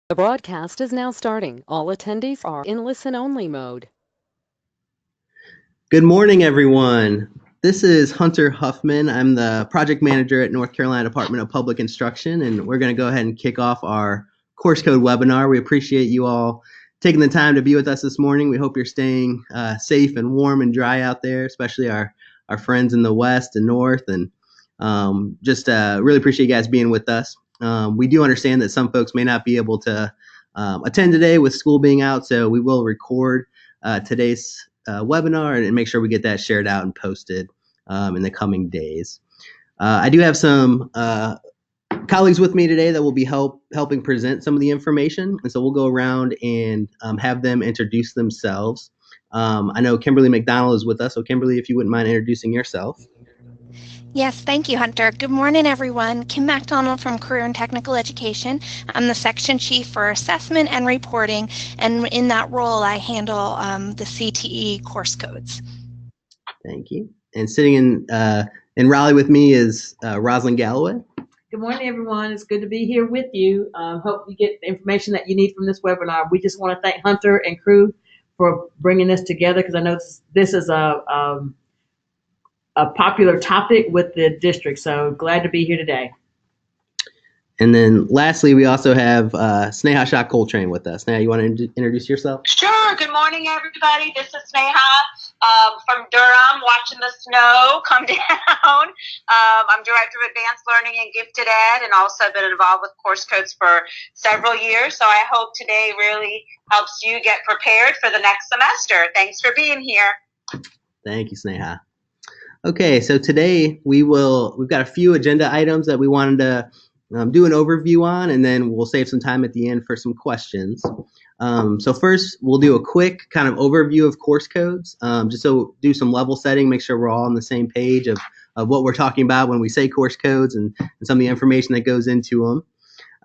The broadcast is now starting. All attendees are in listen-only mode. Good morning, everyone. This is Hunter Huffman. I'm the project manager at North Carolina Department of Public Instruction, and we're going to go ahead and kick off our course code webinar. We appreciate you all taking the time to be with us this morning. We hope you're staying safe and warm and dry out there, especially our friends in the west and north, and just really appreciate you guys being with us. We do understand that some folks may not be able to attend today with school being out, so we will record today's webinar and make sure we get that shared out and posted in the coming days. I do have some colleagues with me today that will be helping present some of the information, and so we'll go around and have them introduce themselves. I know Kimberly McDonald is with us, so Kimberly, if you wouldn't mind introducing yourself. Yes, thank you, Hunter. Good morning, everyone. Kim MacDonald from Career and Technical Education. I'm the section chief for assessment and reporting, and in that role, I handle the CTE course codes. Thank you. And sitting in Raleigh with me is Rosalind Galloway. Good morning, everyone. It's good to be here with you. Hope you get the information that you need from this webinar. We just want to thank Hunter and crew for bringing this together, because I know this is a popular topic with the district. So glad to be here today. And then lastly, we also have Sneha Shah Coltrane with us. Sneha, you want to introduce yourself? Sure. Good morning, everybody. This is Sneha from Durham, watching the snow come down. I'm Director of Advanced Learning and Gifted Ed, and also been involved with course codes for several years. So I hope today really helps you get prepared for the next semester. Thanks for being here. Thank you, Sneha. Okay, so today we've got a few agenda items that we wanted to do an overview on, and then we'll save some time at the end for some questions. So first, we'll do a quick kind of overview of course codes, just so do some level setting, make sure we're all on the same page of what we're talking about when we say course codes and some of the information that goes into them.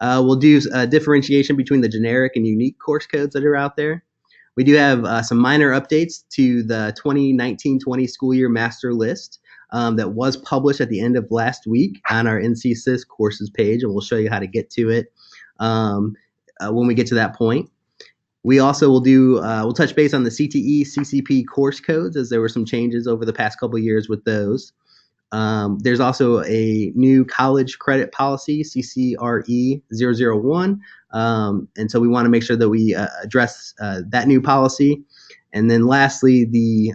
We'll do a differentiation between the generic and unique course codes that are out there. We do have some minor updates to the 2019-20 school year master list that was published at the end of last week on our NCSIS courses page, and we'll show you how to get to it when we get to that point. We also we'll touch base on the Cte Ccp course codes, as there were some changes over the past couple of years with those. There's also a new college credit policy, CCRE 001. And so we want to make sure that we address that new policy. And then lastly, the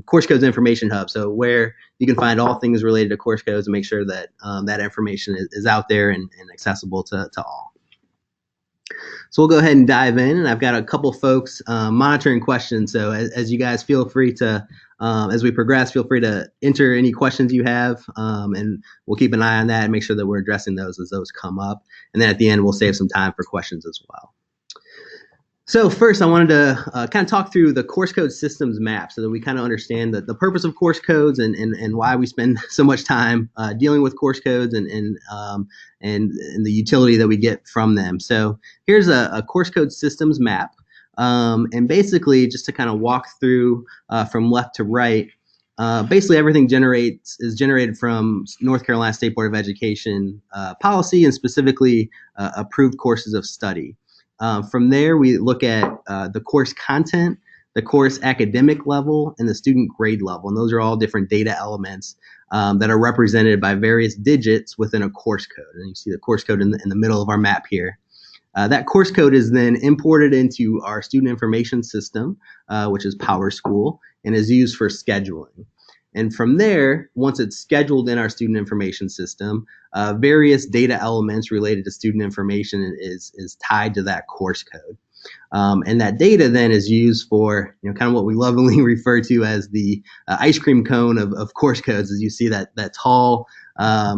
course codes information hub. So where you can find all things related to course codes and make sure that that information is out there and accessible to all. So we'll go ahead and dive in, and I've got a couple folks monitoring questions. So as you guys feel free to, as we progress, feel free to enter any questions you have, and we'll keep an eye on that and make sure that we're addressing those as those come up. And then at the end, we'll save some time for questions as well. So first, I wanted to kind of talk through the course code systems map so that we kind of understand the purpose of course codes and why we spend so much time dealing with course codes and the utility that we get from them. So here's a course code systems map. And basically, just to kind of walk through from left to right, basically everything is generated from North Carolina State Board of Education policy, and specifically approved courses of study. From there, we look at the course content, the course academic level, and the student grade level. And those are all different data elements that are represented by various digits within a course code. And you see the course code in the middle of our map here. That course code is then imported into our student information system, which is PowerSchool, and is used for scheduling. And from there, once it's scheduled in our student information system, various data elements related to student information is tied to that course code. And that data then is used for, kind of what we lovingly refer to as the ice cream cone of course codes, as you see that tall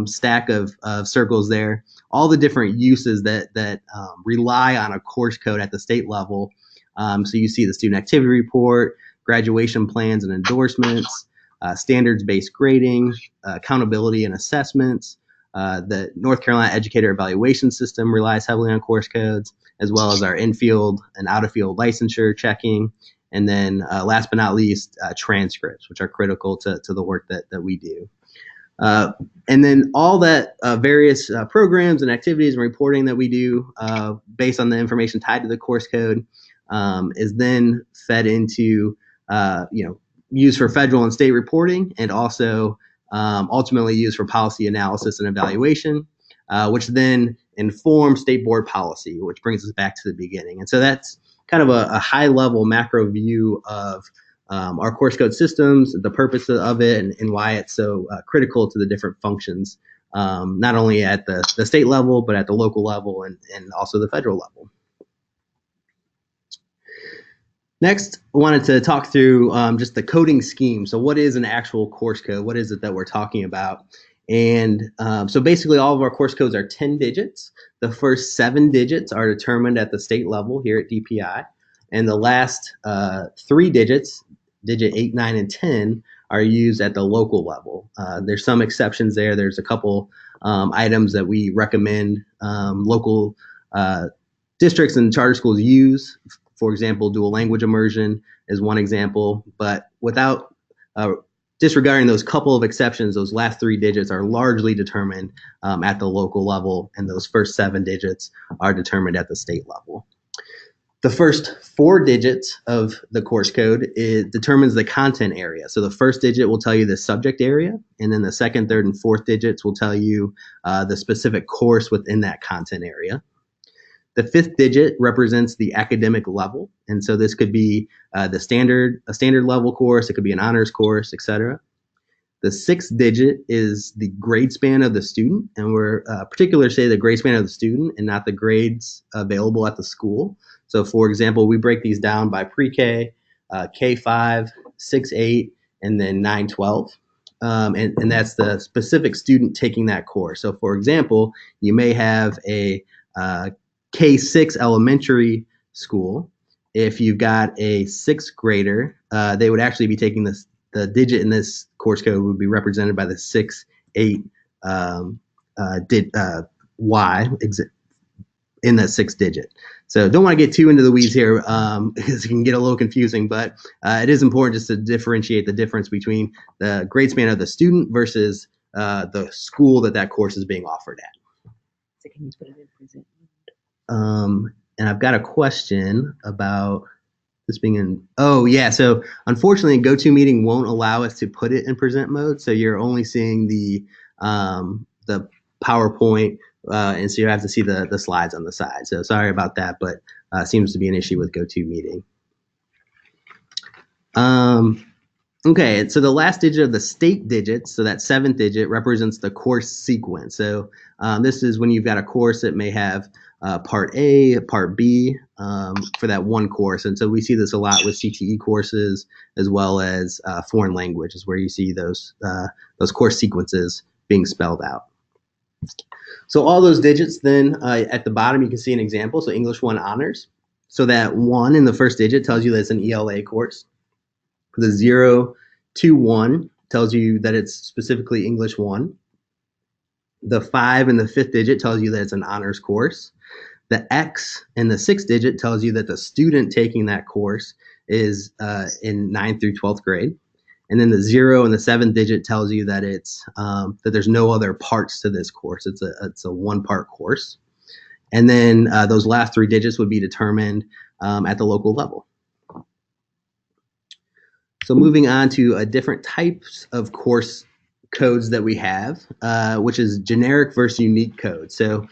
stack of circles there, all the different uses that rely on a course code at the state level. So you see the student activity report, graduation plans and endorsements, standards-based grading, accountability and assessments. The North Carolina Educator Evaluation System relies heavily on course codes, as well as our in-field and out-of-field licensure checking. And then last but not least, transcripts, which are critical to the work that we do. And then all that various programs and activities and reporting that we do based on the information tied to the course code is then fed into, used for federal and state reporting, and also ultimately used for policy analysis and evaluation, which then informs state board policy, which brings us back to the beginning. And so that's kind of a high level macro view of our course code systems, the purpose of it, and why it's so critical to the different functions, not only at the state level, but at the local level and also the federal level. Next, I wanted to talk through just the coding scheme. So what is an actual course code? What is it that we're talking about? And so basically all of our course codes are 10 digits. The first 7 digits are determined at the state level here at DPI. And the last 3 digits, digit 8, 9, and 10, are used at the local level. There's some exceptions there. There's a couple items that we recommend local districts and charter schools use. For example, dual language immersion is one example, but without disregarding those couple of exceptions, those last 3 digits are largely determined at the local level, and those first 7 digits are determined at the state level. The first 4 digits of the course code determines the content area. So the first digit will tell you the subject area, and then the second, third, and fourth digits will tell you the specific course within that content area. The 5th digit represents the academic level, and so this could be a standard level course, it could be an honors course, etc. The 6th digit is the grade span of the student, and we're particularly say the grade span of the student and not the grades available at the school. So for example, we break these down by pre-K, K5, 6-8, and then 9-12. And that's the specific student taking that course. So for example, you may have a K6 elementary school. If you've got a 6th grader, they would actually be taking this. The digit in this course code would be represented by the 6-8 Y in that 6th digit. So don't want to get too into the weeds here because it can get a little confusing, but it is important just to differentiate the difference between the grade span of the student versus the school that course is being offered at. So can you put it in present? And I've got a question about this being in, oh yeah, so unfortunately GoToMeeting won't allow us to put it in present mode, so you're only seeing the PowerPoint, and so you have to see the slides on the side. So sorry about that, but seems to be an issue with GoToMeeting. Okay, so the last digit of the state digits, so that 7th digit represents the course sequence. So this is when you've got a course that may have part A, part B for that one course. And so we see this a lot with CTE courses as well as foreign languages, where you see those course sequences being spelled out. So all those digits then at the bottom, you can see an example. So English 1 honors. So that 1 in the first digit tells you that it's an ELA course. The 0 to 1 tells you that it's specifically English 1. The 5 in the 5th digit tells you that it's an honors course. The X in the 6th digit tells you that the student taking that course is in 9th through 12th grade. And then the 0 in the 7th digit tells you that it's that there's no other parts to this course. It's a one-part course. And then those last 3 digits would be determined at the local level. So moving on to different types of course codes that we have, which is generic versus unique codes. So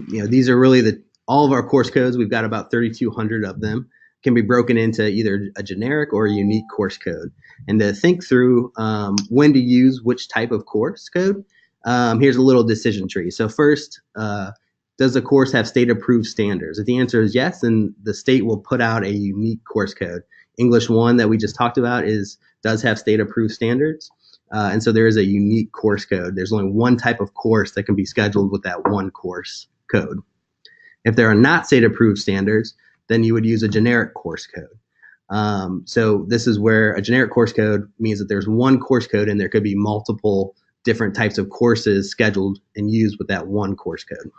these are really all of our course codes. We've got about 3,200 of them. Can be broken into either a generic or a unique course code. And to think through when to use which type of course code, here's a little decision tree. So first, does the course have state-approved standards? If the answer is yes, then the state will put out a unique course code. English 1 that we just talked about does have state-approved standards, and so there is a unique course code. There's only one type of course that can be scheduled with that one course code. If there are not state-approved standards, then you would use a generic course code. So this is where a generic course code means that there's one course code and there could be multiple different types of courses scheduled and used with that one course code.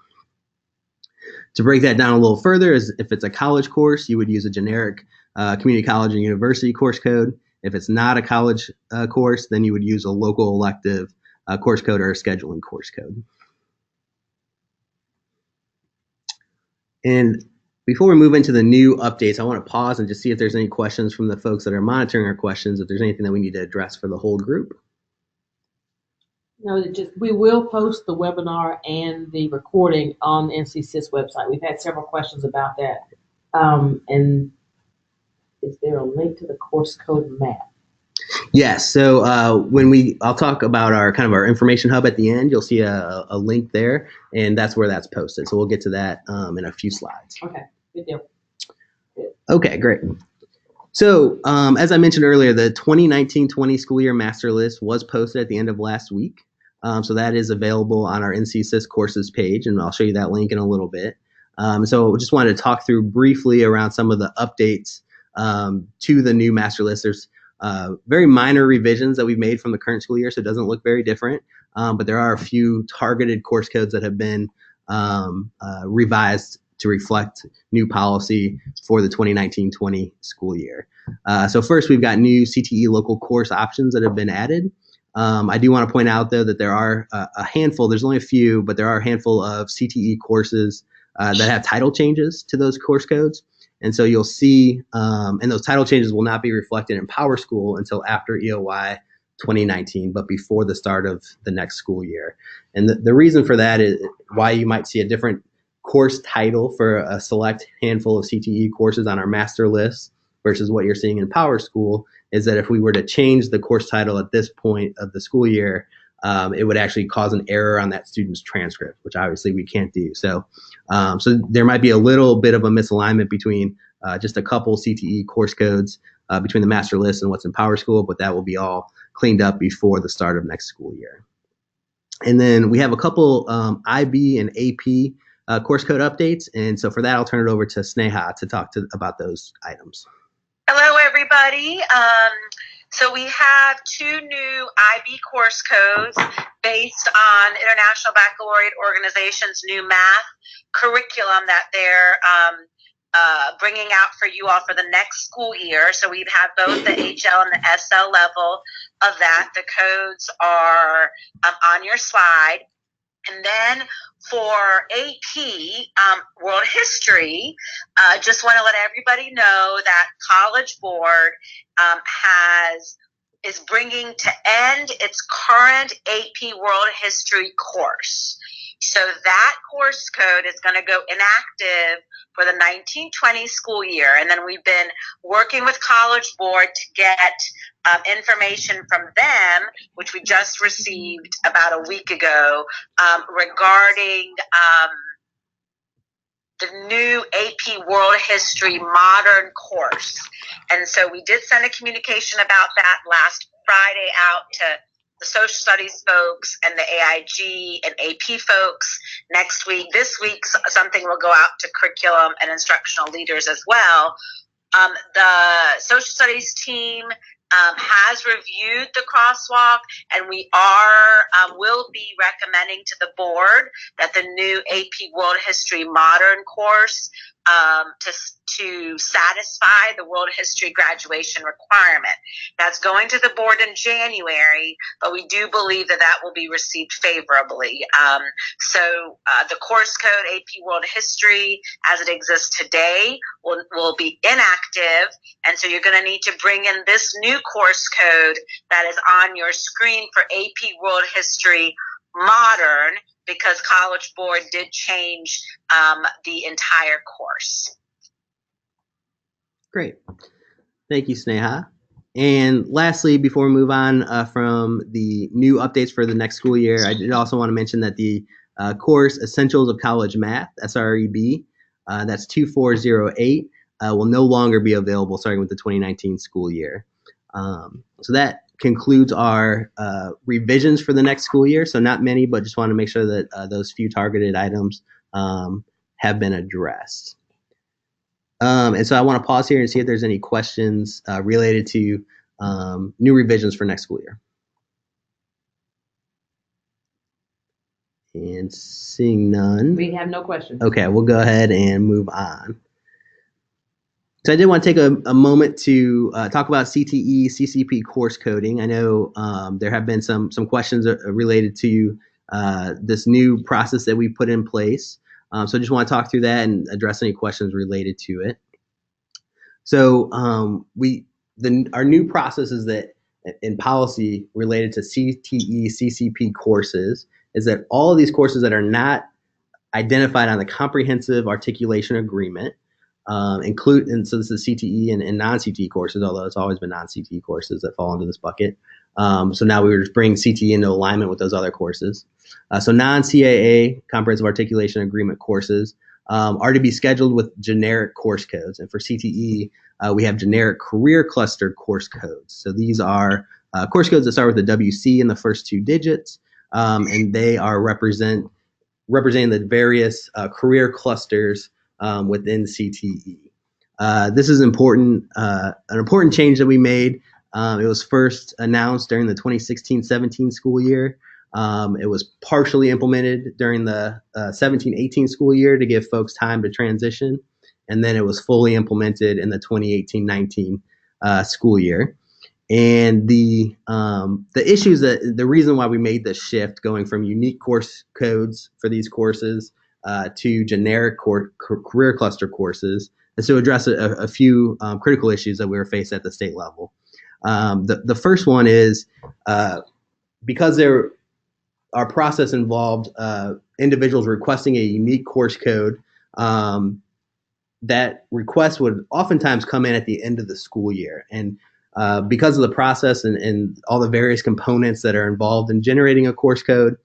To break that down a little further, is if it's a college course, you would use a generic community college and university course code. If it's not a college course, then you would use a local elective course code or scheduling course code. And before we move into the new updates, I want to pause and just see if there's any questions from the folks that are monitoring our questions, if there's anything that we need to address for the whole group. No, we will post the webinar and the recording on the NCSIS website. We've had several questions about that. And is there a link to the course code map? Yes. So I'll talk about our information hub at the end. You'll see a link there, and that's where that's posted. So we'll get to that in a few slides. Okay. Good deal. Good. Okay, great. So as I mentioned earlier, the 2019-20 school year master list was posted at the end of last week. So that is available on our NCSIS courses page, and I'll show you that link in a little bit. So just wanted to talk through briefly around some of the updates to the new master list. There's very minor revisions that we've made from the current school year, so it doesn't look very different. But there are a few targeted course codes that have been revised to reflect new policy for the 2019-20 school year. So first, we've got new CTE local course options that have been added. I do want to point out, though, that there are a handful, there's only a few, but there are a handful of CTE courses that have title changes to those course codes. And so you'll see, and those title changes will not be reflected in PowerSchool until after EOY 2019, but before the start of the next school year. And the reason for that is why you might see a different course title for a select handful of CTE courses on our master list versus what you're seeing in PowerSchool is that if we were to change the course title at this point of the school year, it would actually cause an error on that student's transcript, which obviously we can't do. So there might be a little bit of a misalignment between just a couple CTE course codes between the master list and what's in PowerSchool, but that will be all cleaned up before the start of next school year. And then we have a couple IB and AP course code updates. And so for that, I'll turn it over to Sneha to talk about those items. Hello, everybody. So we have two new IB course codes based on International Baccalaureate Organization's new math curriculum that they're bringing out for you all for the next school year. So we have both the HL and the SL level of that. The codes are on your slide. And then for AP World History, just want to let everybody know that College Board is bringing to end its current AP World History course. So that course code is going to go inactive for the 1920 school year. And then we've been working with College Board to get information from them, which we just received about a week ago, regarding the new AP World History Modern course. And so we did send a communication about that last Friday out to the social studies folks and the AIG and AP folks next week. This week, something will go out to curriculum and instructional leaders as well. The social studies team has reviewed the crosswalk, and we will be recommending to the board that the new AP World History Modern course to satisfy the World History graduation requirement. That's going to the board in January, but we do believe that that will be received favorably. So the course code AP World History as it exists today will be inactive, and so you're going to need to bring in this new course code that is on your screen for AP World History Modern, because College Board did change the entire course. Great. Thank you, Sneha. And lastly, before we move on from the new updates for the next school year, I did also want to mention that the course Essentials of College Math, SREB, that's 2408, will no longer be available starting with the 2019 school year. So that concludes our revisions for the next school year. So not many, but just want to make sure that those few targeted items have been addressed. And so I want to pause here and see if there's any questions related to new revisions for next school year. And seeing none. We have no questions. Okay, we'll go ahead and move on. So I did want to take a moment to talk about CTE CCP course coding. I know there have been some questions related to this new process that we put in place. So I just want to talk through that and address any questions related to it. So our new process is that in policy related to CTE CCP courses is that all of these courses that are not identified on the comprehensive articulation agreement and so this is CTE and non-CTE courses, although it's always been non-CTE courses that fall into this bucket. So now we were just bringing CTE into alignment with those other courses. So non-CAA, comprehensive articulation agreement courses, are to be scheduled with generic course codes. And for CTE, we have generic career cluster course codes. So these are course codes that start with the WC in the first 2 digits, and they are representing the various career clusters within CTE. This is important, an important change that we made. It was first announced during the 2016-17 school year. It was partially implemented during the 17-18 school year to give folks time to transition, and then it was fully implemented in the 2018-19 school year. And the issues the reason why we made this shift going from unique course codes for these courses to generic career cluster courses is to address a few critical issues that we were faced at the state level. The first one is because our process involved individuals requesting a unique course code, that request would oftentimes come in at the end of the school year. And because of the process and all the various components that are involved in generating a course code,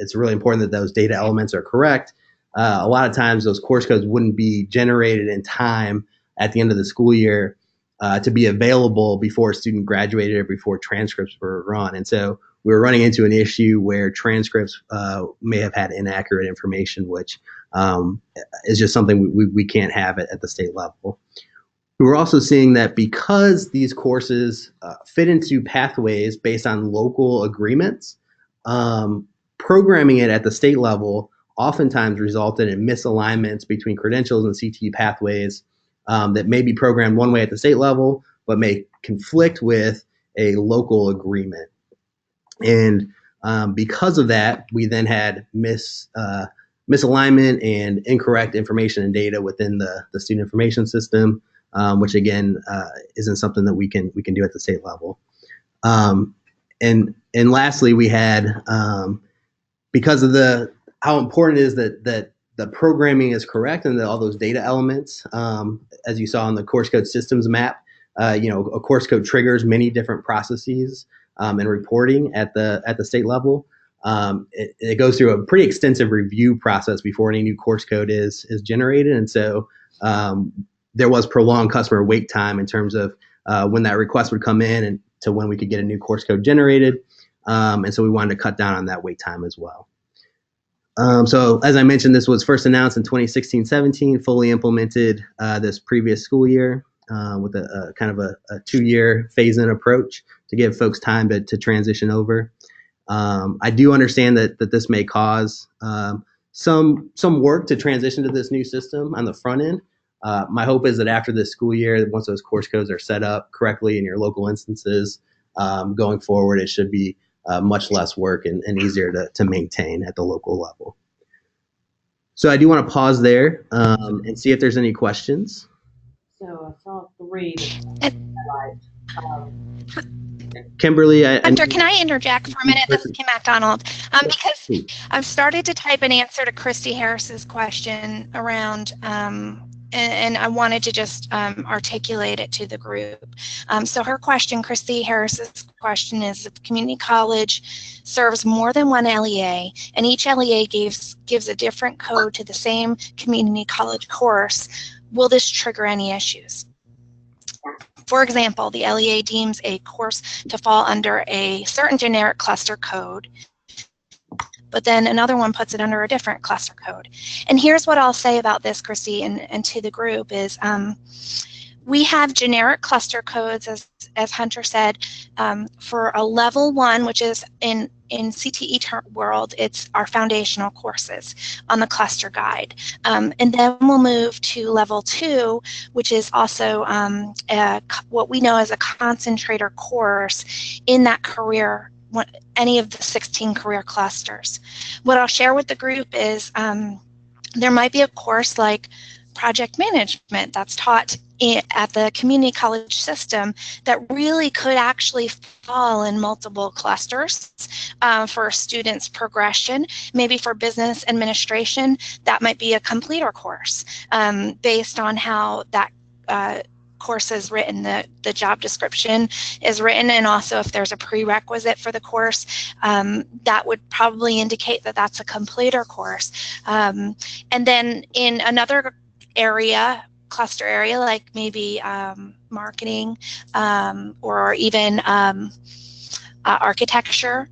it's really important that those data elements are correct. A lot of times those course codes wouldn't be generated in time at the end of the school year to be available before a student graduated or before transcripts were run. And so we were running into an issue where transcripts may have had inaccurate information, which is just something we can't have at the state level. We were also seeing that because these courses fit into pathways based on local agreements, programming it at the state level oftentimes resulted in misalignments between credentials and CTE pathways that may be programmed one way at the state level, but may conflict with a local agreement. And because of that, we then had misalignment and incorrect information and data within the student information system, which again isn't something that we can do at the state level. And lastly, we had because of how important it is that the programming is correct and that all those data elements, as you saw in the course code systems map, a course code triggers many different processes and reporting at the state level. It goes through a pretty extensive review process before any new course code is generated, and so there was prolonged customer wait time in terms of when that request would come in and to when we could get a new course code generated. And so we wanted to cut down on that wait time as well. So as I mentioned, this was first announced in 2016-17, fully implemented this previous school year with a kind of a 2-year phase-in approach to give folks time to transition over. I do understand that this may cause some work to transition to this new system on the front end. My hope is that after this school year, once those course codes are set up correctly in your local instances, going forward, it should be much less work and easier to maintain at the local level. So I do want to pause there and see if there's any questions. So I saw 3. Kimberly, Hunter, can I interject for a minute? This is Kim MacDonald. Because I've started to type an answer to Christy Harris's question around and I wanted to just articulate it to the group. So her question, Christy Harris's question is, if community college serves more than one LEA and each LEA gives a different code to the same community college course, will this trigger any issues? For example, the LEA deems a course to fall under a certain generic cluster code, but then another one puts it under a different cluster code. And here's what I'll say about this, Christy, and to the group is We have generic cluster codes, as Hunter said, for a level 1, which is in CTE world, it's our foundational courses on the cluster guide. And then we'll move to level 2, which is also what we know as a concentrator course in that career, any of the 16 career clusters. What I'll share with the group is there might be a course like project management that's taught at the community college system that really could actually fall in multiple clusters for students' progression. Maybe for business administration, that might be a completer course based on how that course is written, the job description is written, and also if there's a prerequisite for the course, that would probably indicate that that's a completer course. And then in another area, cluster area, like maybe marketing or even architecture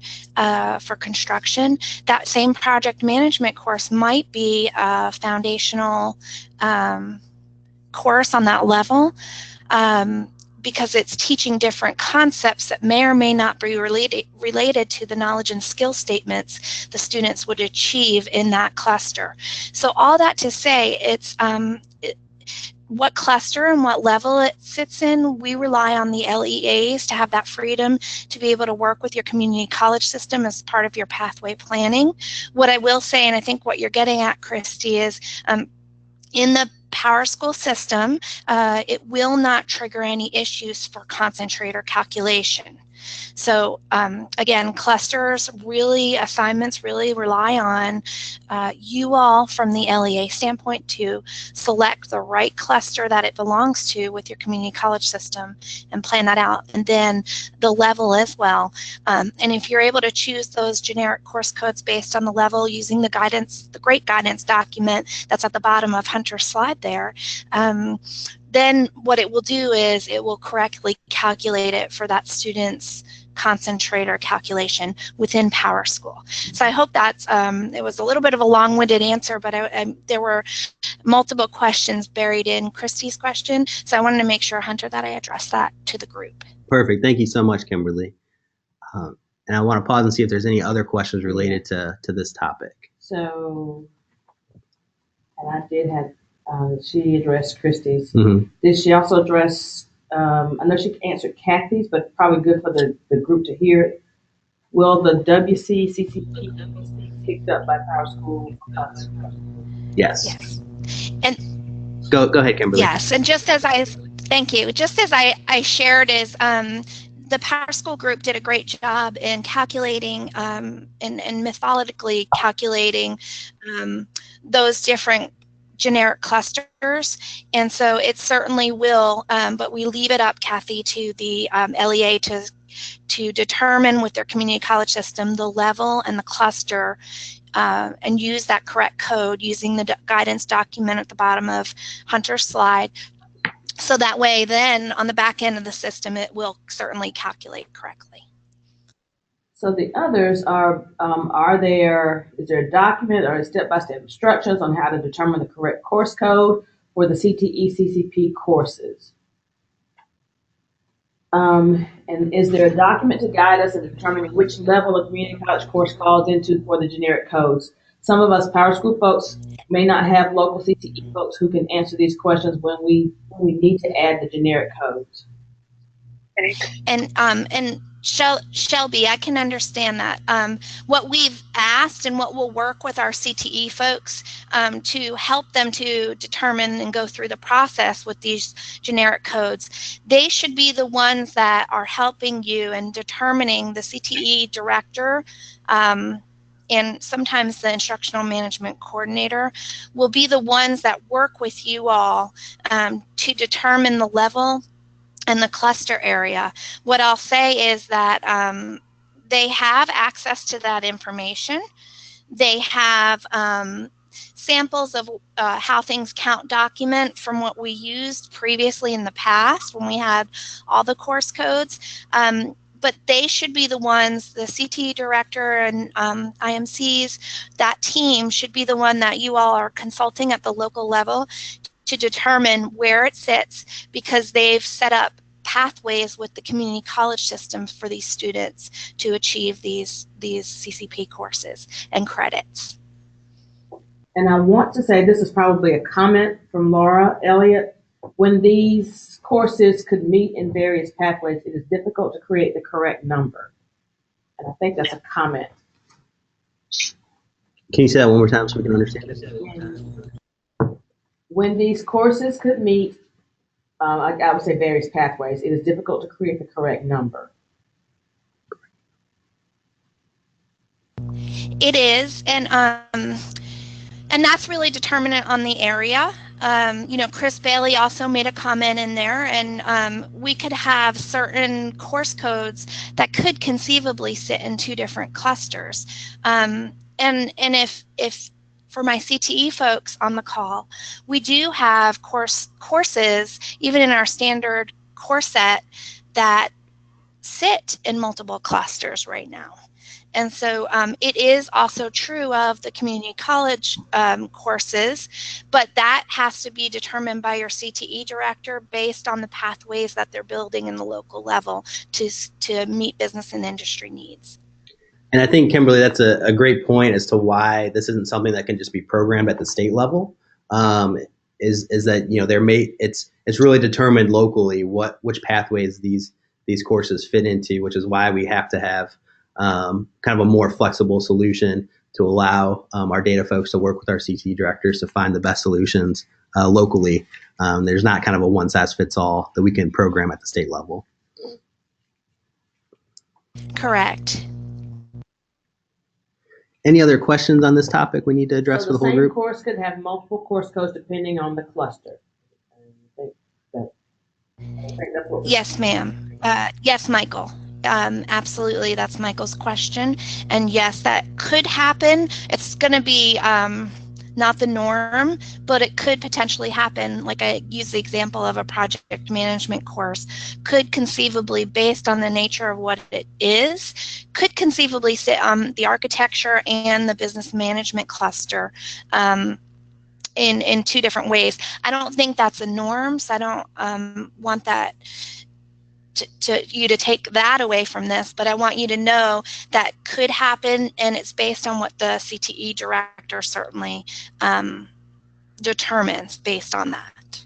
for construction, that same project management course might be a foundational course on that level because it's teaching different concepts that may or may not be related to the knowledge and skill statements the students would achieve in that cluster. So all that to say, it's what cluster and what level it sits in, we rely on the LEAs to have that freedom to be able to work with your community college system as part of your pathway planning. What I will say, and I think what you're getting at, Christy, is in the PowerSchool system, it will not trigger any issues for concentrator calculation. So again, clusters really, assignments really rely on you all from the LEA standpoint to select the right cluster that it belongs to with your community college system and plan that out. And then the level as well. And if you're able to choose those generic course codes based on the level using the guidance, the great guidance document that's at the bottom of Hunter's slide there, then what it will do is it will correctly calculate it for that student's concentrator calculation within PowerSchool. So I hope that's, it was a little bit of a long-winded answer, but there were multiple questions buried in Christy's question. So I wanted to make sure, Hunter, that I addressed that to the group. Perfect. Thank you so much, Kimberly. And I want to pause and see if there's any other questions related to this topic. So, and I did have, she addressed Christy's. Mm-hmm. Did she also address, I know she answered Kathy's, but probably good for the group to hear it. Will the Cte Ccp be picked up by PowerSchool? Yes. Yes. And go ahead, Kimberly. yes, and just as thank you. Just as I shared is the PowerSchool group did a great job in calculating and methodically calculating those different generic clusters, and so it certainly will, but we leave it up, Kathy, to the LEA to determine with their community college system the level and the cluster and use that correct code using the guidance document at the bottom of Hunter's slide. So that way then on the back end of the system, it will certainly calculate correctly. So the others is there a document or step-by-step instructions on how to determine the correct course code for the Cte Ccp courses? And is there a document to guide us in determining which level of community college course falls into for the generic codes? Some of us PowerSchool folks may not have local CTE folks who can answer these questions when we need to add the generic codes. And Shelby, I can understand that. What we've asked and what we'll work with our CTE folks to help them to determine and go through the process with these generic codes, they should be the ones that are helping you in determining the CTE director and sometimes the instructional management coordinator will be the ones that work with you all to determine the level and the cluster area. What I'll say is that they have access to that information. They have samples of how things count document from what we used previously in the past when we had all the course codes. but they should be the ones, the CTE director and IMCs, that team should be the one that you all are consulting at the local level to determine where it sits, because they've set up pathways with the community college system for these students to achieve these CCP courses and credits. And I want to say this is probably a comment from Laura Elliott. When these courses could meet in various pathways, it is difficult to create the correct number. And I think that's a comment. Can you say that one more time so we can understand it? When these courses could meet, I would say various pathways, it is difficult to create the correct number. It is, and that's really determinant on the area. You know, Chris Bailey also made a comment in there, and we could have certain course codes that could conceivably sit in two different clusters. And if for my CTE folks on the call, we do have courses, even in our standard course set, that sit in multiple clusters right now. And so it is also true of the community college courses, but that has to be determined by your CTE director based on the pathways that they're building in the local level to meet business and industry needs. And I think, Kimberly, that's a great point as to why this isn't something that can just be programmed at the state level. Is that, you know, it's really determined locally which pathways these courses fit into, which is why we have to have kind of a more flexible solution to allow our data folks to work with our CTE directors to find the best solutions locally. There's not kind of a one size fits all that we can program at the state level. Correct. Any other questions on this topic we need to address for the whole group? The same course could have multiple course codes depending on the cluster. Yes, ma'am. Yes, Michael. Absolutely, that's Michael's question. And yes, that could happen. It's going to be not the norm, but it could potentially happen. Like I use the example of a project management course, could conceivably, based on the nature of what it is, could conceivably sit on the architecture and the business management cluster in two different ways. I don't think that's a norm, so I don't want that you to take that away from this, but I want you to know that could happen, and it's based on what the CTE director certainly determines based on that.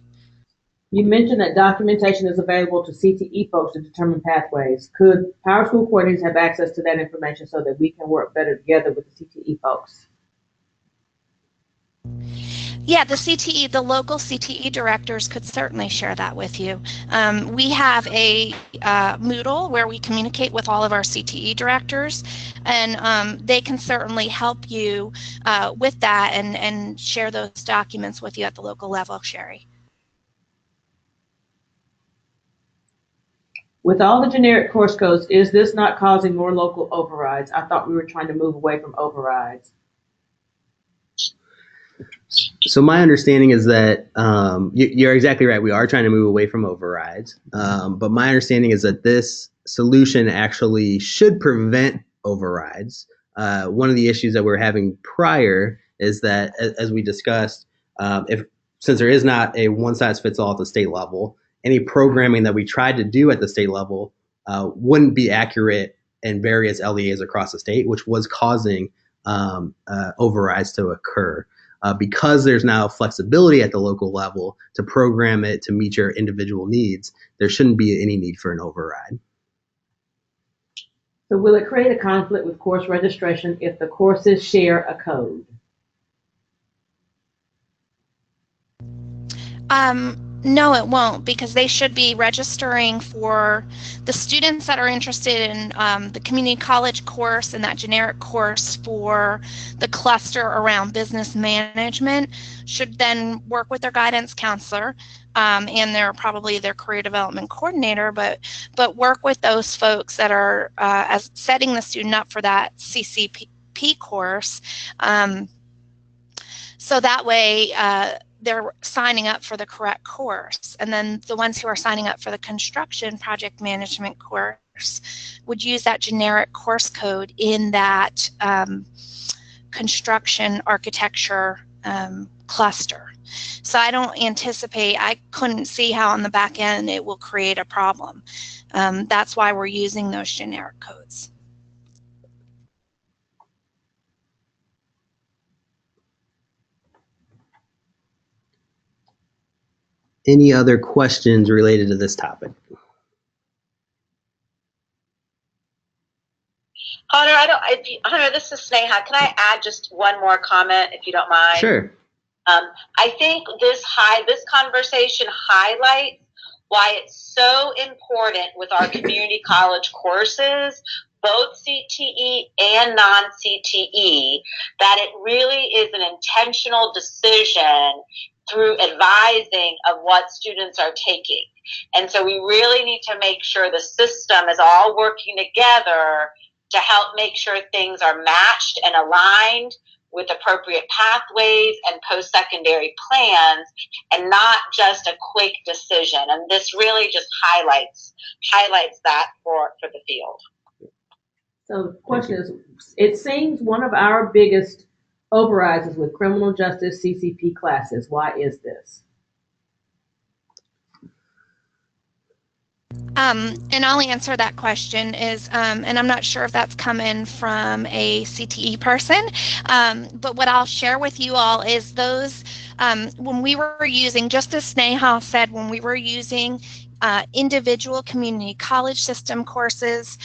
You mentioned that documentation is available to CTE folks to determine pathways. Could PowerSchool coordinators have access to that information so that we can work better together with the CTE folks? Yeah, the local CTE directors could certainly share that with you. We have a Moodle where we communicate with all of our CTE directors, and they can certainly help you with that and share those documents with you at the local level, Sherry. With all the generic course codes, is this not causing more local overrides? I thought we were trying to move away from overrides. So my understanding is that you're exactly right. We are trying to move away from overrides. But my understanding is that this solution actually should prevent overrides. One of the issues that we're having prior is that, as we discussed, since there is not a one-size-fits-all at the state level, any programming that we tried to do at the state level wouldn't be accurate in various LEAs across the state, which was causing overrides to occur. Because there's now flexibility at the local level to program it to meet your individual needs, there shouldn't be any need for an override. So will it create a conflict with course registration if the courses share a code? No, it won't, because they should be registering for the students that are interested in the community college course and that generic course for the cluster around business management should then work with their guidance counselor and their career development coordinator, but work with those folks that are as setting the student up for that CCP course. So that way, they're signing up for the correct course. And then the ones who are signing up for the construction project management course course would use that generic course code in that construction architecture cluster. So I don't anticipate, I couldn't see how on the back end it will create a problem. That's why we're using those generic codes. Any other questions related to this topic? Hunter, this is Sneha. Can I add just one more comment, if you don't mind? Sure. I think this conversation highlights why it's so important with our community college courses, both CTE and non-CTE, that it really is an intentional decision through advising of what students are taking. And so we really need to make sure the system is all working together to help make sure things are matched and aligned with appropriate pathways and post-secondary plans, and not just a quick decision. And this really just highlights that for the field. So the question is, it seems one of our biggest overrides is with criminal justice CCP classes. Why is this? And I'll answer that question and I'm not sure if that's coming from a CTE person, but what I'll share with you all is those, when we were using, just as Sneha said, when we were using individual community college system courses,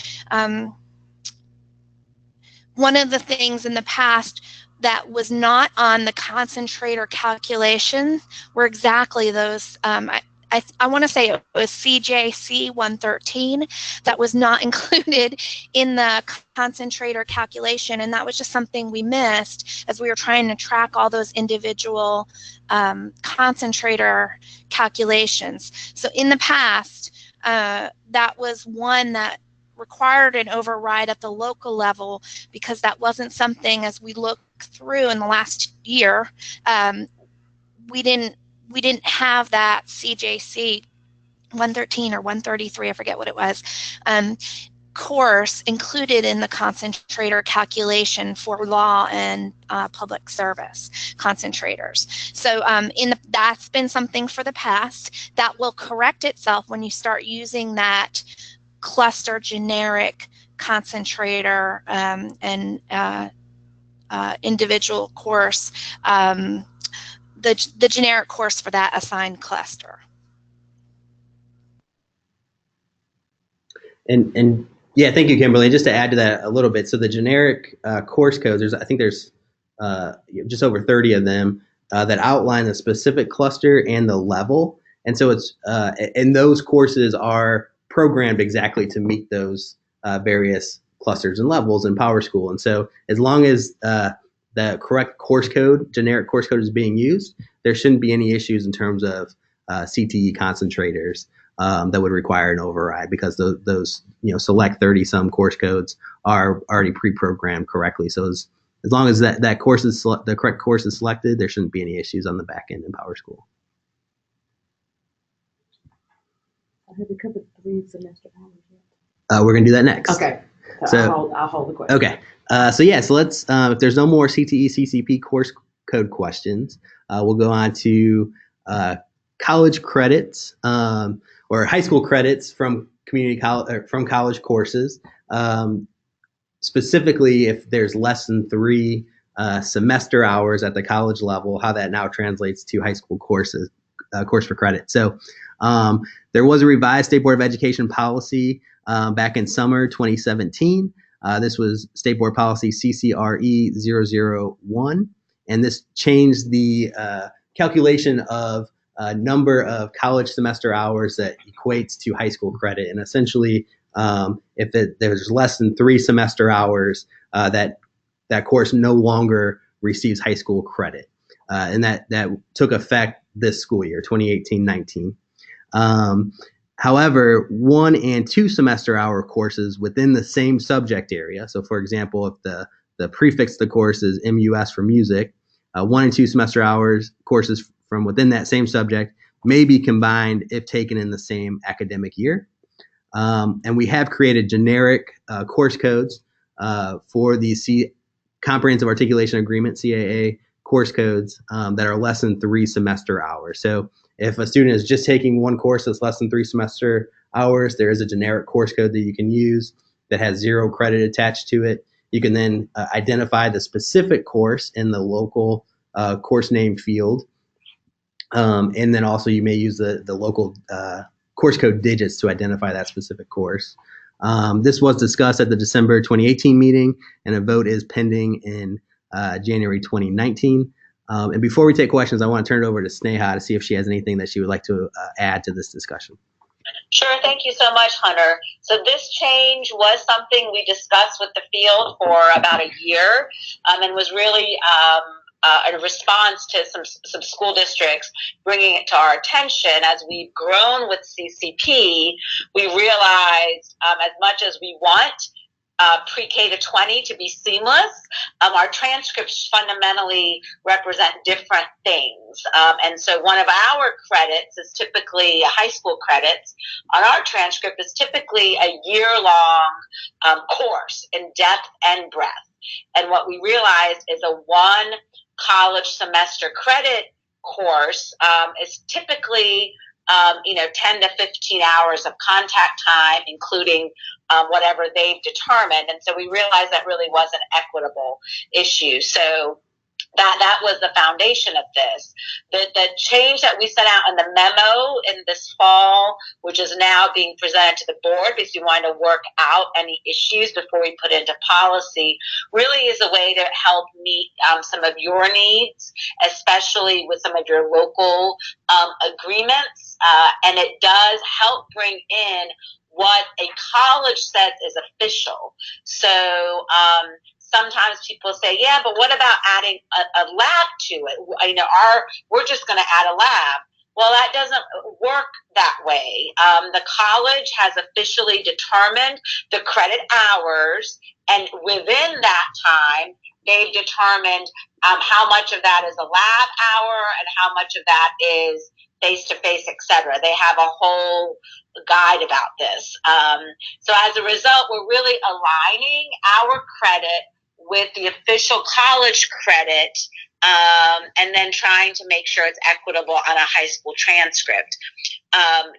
one of the things in the past that was not on the concentrator calculation were exactly those, I want to say it was CJC 113 that was not included in the concentrator calculation, and that was just something we missed as we were trying to track all those individual concentrator calculations. So in the past, that was one that required an override at the local level, because that wasn't something, as we look through in the last year, we didn't have that CJC 113 or 133, I forget what it was, course included in the concentrator calculation for law and public service concentrators. So that's been something for the past. That will correct itself when you start using that cluster generic concentrator and individual course, the generic course for that assigned cluster. And yeah, thank you, Kimberly. Just to add to that a little bit, so the generic course codes, I think there's just over 30 of them that outline the specific cluster and the level. And so it's and those courses are programmed exactly to meet those various clusters and levels in PowerSchool. And so as long as the correct course code, generic course code, is being used, there shouldn't be any issues in terms of CTE concentrators that would require an override, because those select 30-some course codes are already pre-programmed correctly. So as long as that course is the correct course is selected, there shouldn't be any issues on the back end in PowerSchool. Have we covered 3 semester hours yet? We're gonna do that next. Okay. So I'll hold the question. Okay. So let's, if there's no more CTE CCP course code questions, we'll go on to college credits or high school credits from community college, from college courses. Specifically, if there's less than 3 semester hours at the college level, how that now translates to high school courses, course for credit. So there was a revised State Board of Education policy back in summer 2017. This was State Board Policy CCRE 001, and this changed the calculation of number of college semester hours that equates to high school credit. And essentially, if there's less than 3 semester hours, that course no longer receives high school credit. And that took effect this school year, 2018-19. However, 1 and 2 semester hour courses within the same subject area. So for example, if the prefix to the course is MUS for music, 1 and 2 semester hours courses from within that same subject may be combined if taken in the same academic year. And we have created generic course codes for the Comprehensive Articulation Agreement, CAA, course codes that are less than 3 semester hours. So if a student is just taking one course that's less than 3 semester hours, there is a generic course code that you can use that has 0 credit attached to it. You can then identify the specific course in the local course name field. And then also you may use the local course code digits to identify that specific course. This was discussed at the December 2018 meeting, and a vote is pending in January 2019. And before we take questions, I want to turn it over to Sneha to see if she has anything that she would like to add to this discussion. Sure. Thank you so much, Hunter. So this change was something we discussed with the field for about a year, and was really a response to some school districts bringing it to our attention. As we've grown with CCP, we realized as much as we want pre-K to 20 to be seamless, our transcripts fundamentally represent different things. And so one of our credits is typically a high school credits. On our transcript is typically a year-long course in depth and breadth. And what we realized is a one college semester credit course is typically 10 to 15 hours of contact time, including whatever they've determined. And so we realized that really was an equitable issue. So that was the foundation of this. The change that we set out in the memo in this fall, which is now being presented to the board because we wanted to work out any issues before we put into policy, really is a way to help meet some of your needs, especially with some of your local agreements. And it does help bring in what a college says is official. So sometimes people say, yeah, but what about adding a lab to it? We're just going to add a lab. Well, that doesn't work that way. The college has officially determined the credit hours, and within that time, they've determined how much of that is a lab hour and how much of that is face-to-face, et cetera. They have a whole guide about this. So as a result, we're really aligning our credit with the official college credit, and then trying to make sure it's equitable on a high school transcript.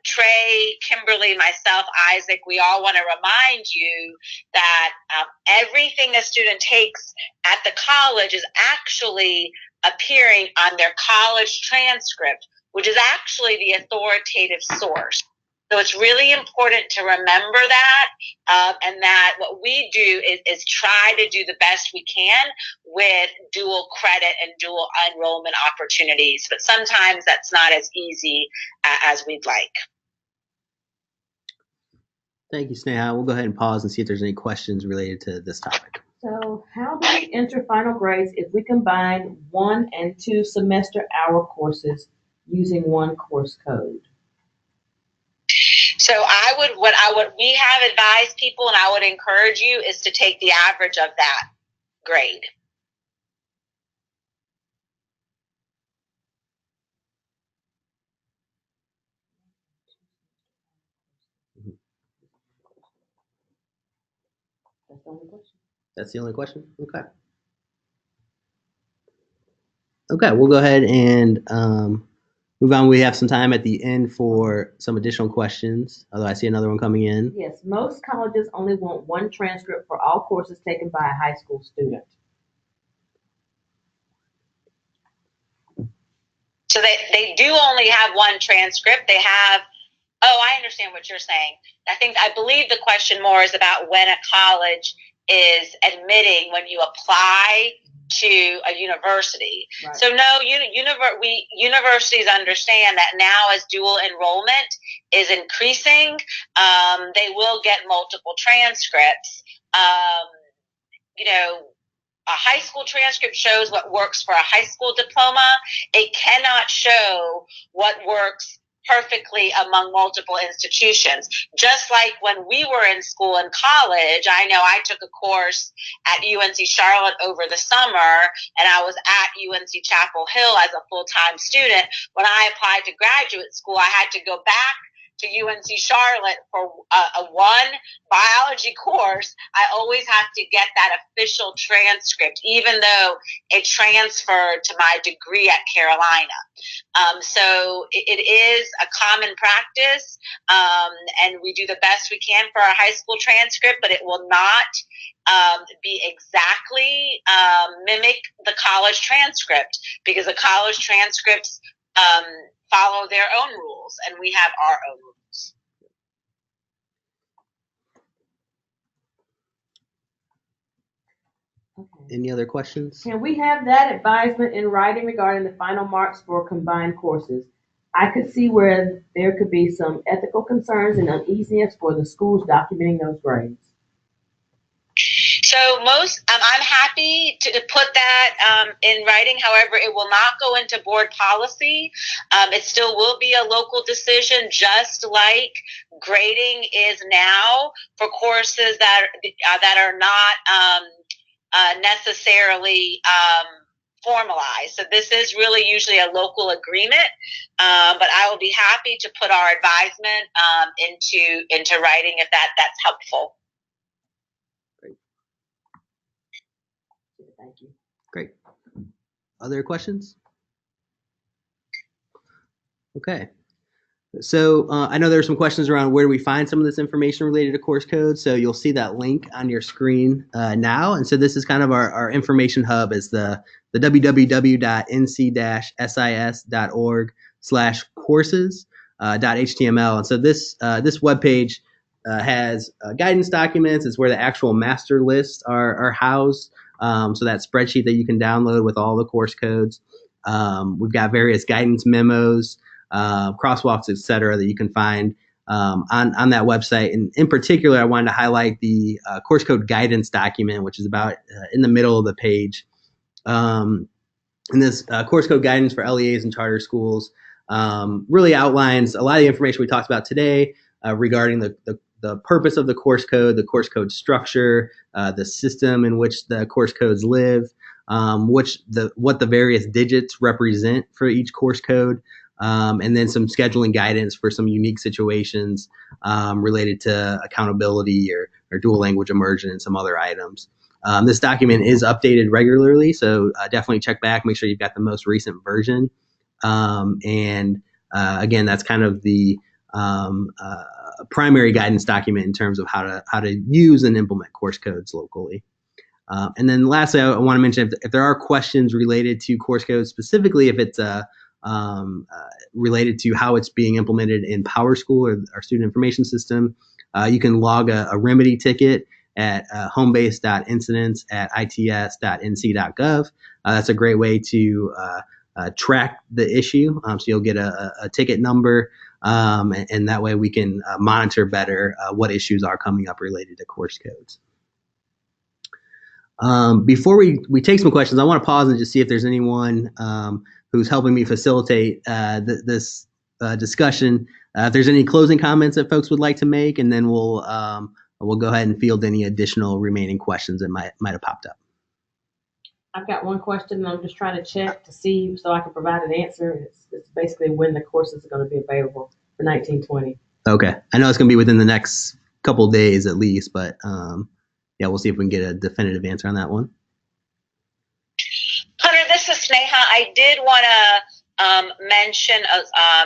Trey, Kimberly, myself, Isaac, we all want to remind you that everything a student takes at the college is actually appearing on their college transcript, which is actually the authoritative source. So it's really important to remember that, and that what we do is try to do the best we can with dual credit and dual enrollment opportunities. But sometimes that's not as easy as we'd like. Thank you, Sneha. We'll go ahead and pause and see if there's any questions related to this topic. So how do we enter final grades if we combine 1 and 2 semester hour courses using one course code? So what we have advised people, and I would encourage you, is to take the average of that grade. That's the only question. That's the only question? Okay. Okay, we'll go ahead and move on. We have some time at the end for some additional questions, although I see another one coming in. Yes, most colleges only want one transcript for all courses taken by a high school student. So they do only have one transcript. They have, I understand what you're saying. I believe the question more is about when a college is admitting when you apply to a university. Right. So no, universities understand that now as dual enrollment is increasing, they will get multiple transcripts. A high school transcript shows what works for a high school diploma. It cannot show what works perfectly among multiple institutions. Just like when we were in school and college, I know I took a course at UNC Charlotte over the summer, and I was at UNC Chapel Hill as a full-time student. When I applied to graduate school, I had to go back to UNC Charlotte for a one biology course, I always have to get that official transcript, even though it transferred to my degree at Carolina. So it is a common practice, and we do the best we can for our high school transcript, but it will not be exactly mimic the college transcript, because the college transcripts follow their own rules, and we have our own rules. Any other questions? Can we have that advisement in writing regarding the final marks for combined courses? I could see where there could be some ethical concerns and uneasiness for the schools documenting those grades. So I'm happy to put that in writing. However, it will not go into board policy. It still will be a local decision, just like grading is now for courses that are not necessarily formalized. So this is really usually a local agreement, but I will be happy to put our advisement into writing if that's helpful. Thank you. Great. Other questions? Okay. So I know there are some questions around where do we find some of this information related to course code. So you'll see that link on your screen now. And so this is kind of our information hub, is the www.nc-sis.org/courses.html. And so this webpage has guidance documents. It's where the actual master lists are housed. So that spreadsheet that you can download with all the course codes. We've got various guidance memos, crosswalks, etc., that you can find on that website. And in particular, I wanted to highlight the course code guidance document, which is about in the middle of the page. And this course code guidance for LEAs and charter schools really outlines a lot of the information we talked about today regarding the purpose of the course code structure, the system in which the course codes live, what the various digits represent for each course code, and then some scheduling guidance for some unique situations related to accountability or dual language immersion and some other items. This document is updated regularly, so definitely check back, make sure you've got the most recent version. And again, that's kind of the primary guidance document in terms of how to use and implement course codes locally. And then lastly, I want to mention if there are questions related to course codes, specifically if it's related to how it's being implemented in PowerSchool or our student information system, you can log a remedy ticket at homebase.incidents@its.nc.gov. That's a great way to track the issue. So you'll get a ticket number, and that way we can monitor better what issues are coming up related to course codes. Before we take some questions, I want to pause and just see if there's anyone who's helping me facilitate this discussion. If there's any closing comments that folks would like to make, and then we'll go ahead and field any additional remaining questions that might have popped up. I've got one question, and I'm just trying to check to see so I can provide an answer. It's basically when the courses are going to be available for 1920. Okay, I know it's going to be within the next couple days at least, but yeah, we'll see if we can get a definitive answer on that one. Hunter, this is Sneha. I did want to mention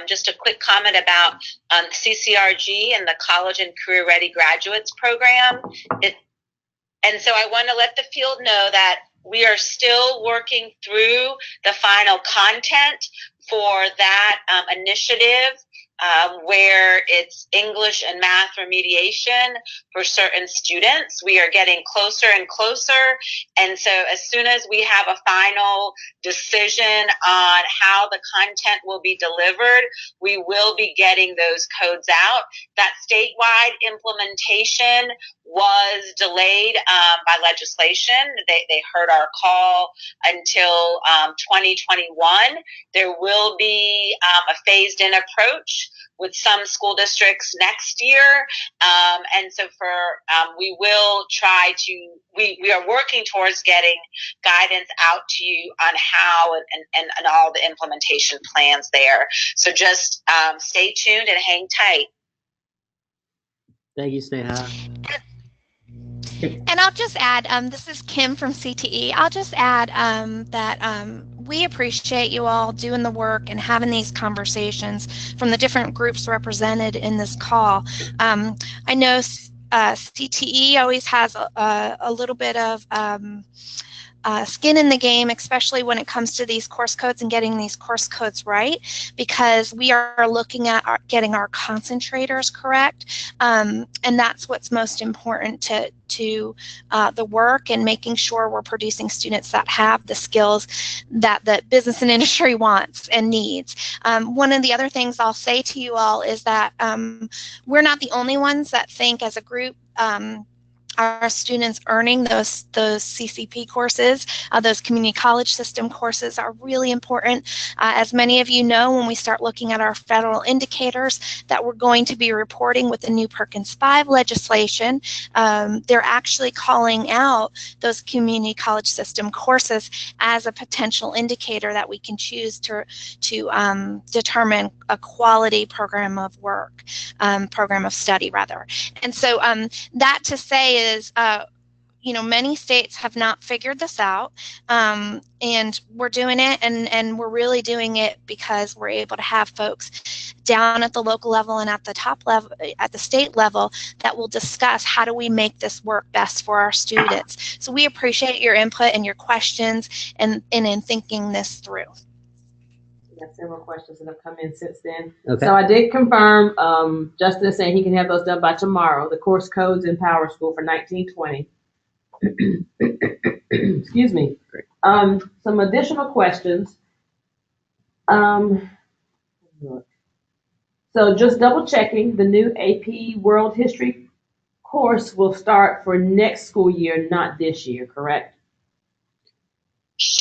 just a quick comment about CCRG and the College and Career Ready Graduates Program. And so I want to let the field know that we are still working through the final content for that initiative, where it's English and math remediation for certain students. We are getting closer and closer. And so as soon as we have a final decision on how the content will be delivered, we will be getting those codes out. That statewide implementation was delayed by legislation. They heard our call until 2021. There will be a phased-in approach with some school districts next year. And so we will try to, we are working towards getting guidance out to you on how and all the implementation plans there. So just stay tuned and hang tight. Thank you, Sneha. And I'll just add, this is Kim from CTE. I'll just add that we appreciate you all doing the work and having these conversations from the different groups represented in this call. I know CTE always has a little bit of skin in the game, especially when it comes to these course codes and getting these course codes right, because we are looking at getting our concentrators correct, and that's what's most important to the work, and making sure we're producing students that have the skills that the business and industry wants and needs. One of the other things I'll say to you all is that we're not the only ones that think as a group our students earning those CCP courses, those community college system courses are really important. As many of you know, when we start looking at our federal indicators that we're going to be reporting with the new Perkins 5 legislation, they're actually calling out those community college system courses as a potential indicator that we can choose to determine a quality program of work, program of study rather. And so that to say is, many states have not figured this out, and we're doing it, and we're really doing it because we're able to have folks down at the local level and at the top level, at the state level, that will discuss how do we make this work best for our students. So we appreciate your input and your questions and in thinking this through. We got several questions that have come in since then. Okay. So I did confirm, Justin is saying he can have those done by tomorrow, the course codes in Power School for 1920. Excuse me. Great. Some additional questions. So just double checking, the new AP World History course will start for next school year, not this year, correct?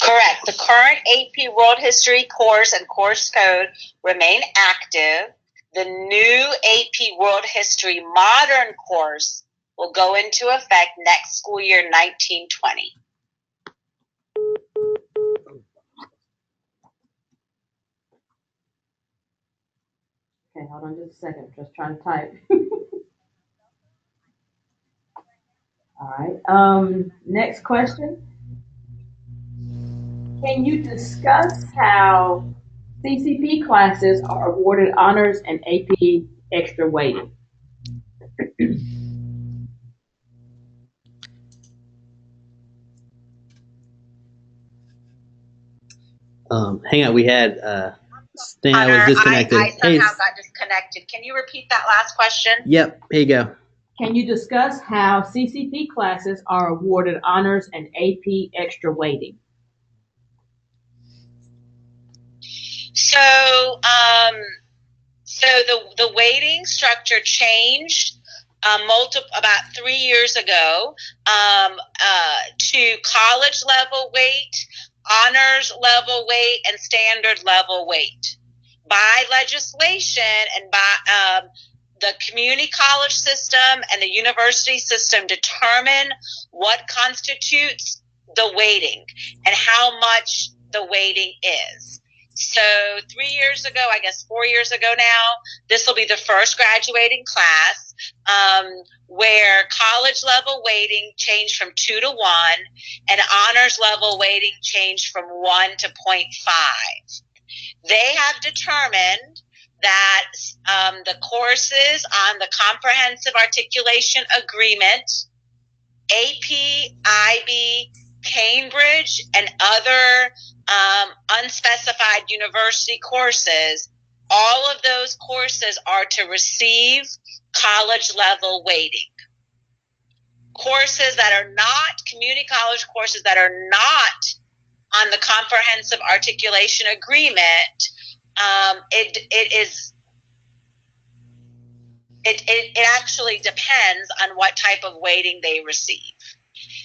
Correct. The current AP World History course and course code remain active. The new AP World History Modern course will go into effect next school year, 1920. Okay, hold on just a second. I'm just trying to type. All right. Next question. Can you discuss how CCP classes are awarded honors and AP extra weighting? Hang on, we had Sneha was disconnected. I somehow got disconnected. Can you repeat that last question? Yep, here you go. Can you discuss how CCP classes are awarded honors and AP extra weighting? So, the weighting structure changed about 3 years ago to college level weight, honors level weight, and standard level weight. By legislation and by the community college system and the university system determine what constitutes the weighting and how much the weighting is. So 3 years ago, I guess 4 years ago now, this will be the first graduating class where college level weighting changed from 2 to 1 and honors level weighting changed from 1 to 0.5. They have determined that the courses on the Comprehensive Articulation Agreement, AP, IB, Cambridge, and other unspecified university courses, all of those courses are to receive college level weighting. Courses that are not, community college courses that are not on the Comprehensive Articulation Agreement, it actually depends on what type of weighting they receive.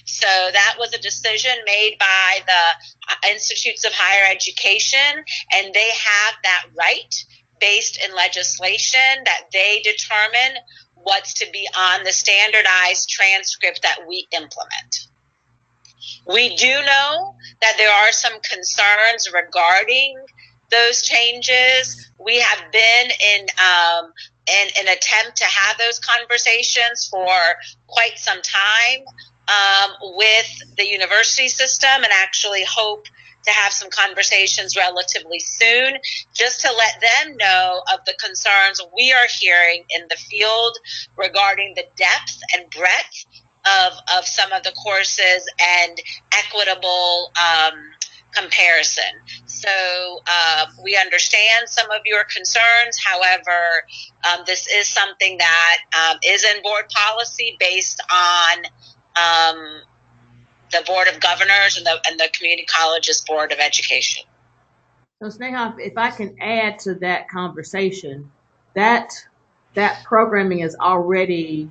So that was a decision made by the Institutes of Higher Education, and they have that right based in legislation that they determine what's to be on the standardized transcript that we implement. We do know that there are some concerns regarding those changes. We have been in an attempt to have those conversations for quite some time with the university system, and actually hope to have some conversations relatively soon, just to let them know of the concerns we are hearing in the field regarding the depth and breadth of some of the courses and equitable comparison. So we understand some of your concerns. However, this is something that is in board policy based on the Board of Governors and the Community Colleges Board of Education. So Sneha, if I can add to that conversation, that programming is already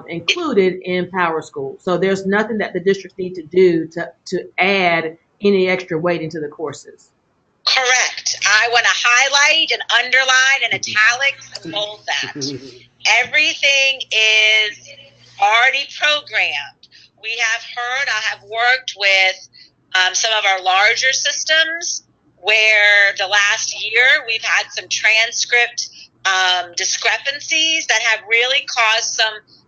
included in Power School. So there's nothing that the district need to do to add any extra weighting to the courses. Correct. I want to highlight and underline and italics and bold that. Everything is already programmed. We have heard, I have worked with some of our larger systems where the last year we've had some transcript discrepancies that have really caused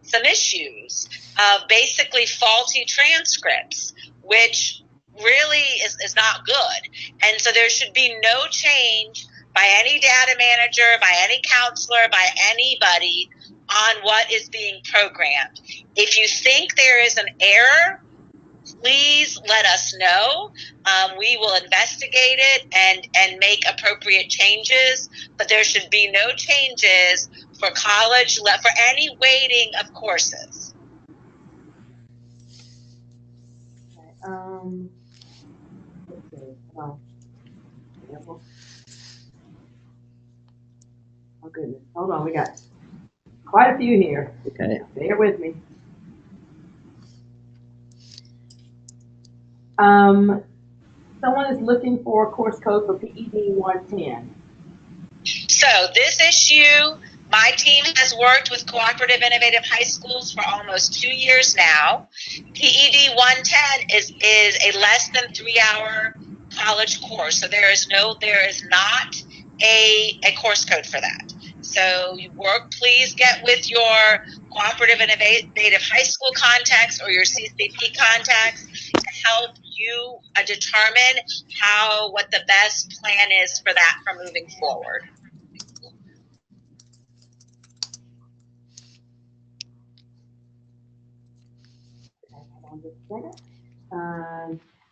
some issues of basically faulty transcripts, which really is not good. And so there should be no change by any data manager, by any counselor, by anybody on what is being programmed. If you think there is an error, please let us know. We will investigate it and make appropriate changes, but there should be no changes for college, for any weighting of courses. Okay, oh goodness, hold on, we got quite a few here. Okay. Bear with me. Someone is looking for a course code for PED 110. So this issue, my team has worked with Cooperative Innovative High Schools for almost 2 years now. PED 110 is a less than 3-hour college course. So there is not a course code for that. So please get with your Cooperative Innovative High School contacts or your CCP contacts to help you determine what the best plan is for that for moving forward.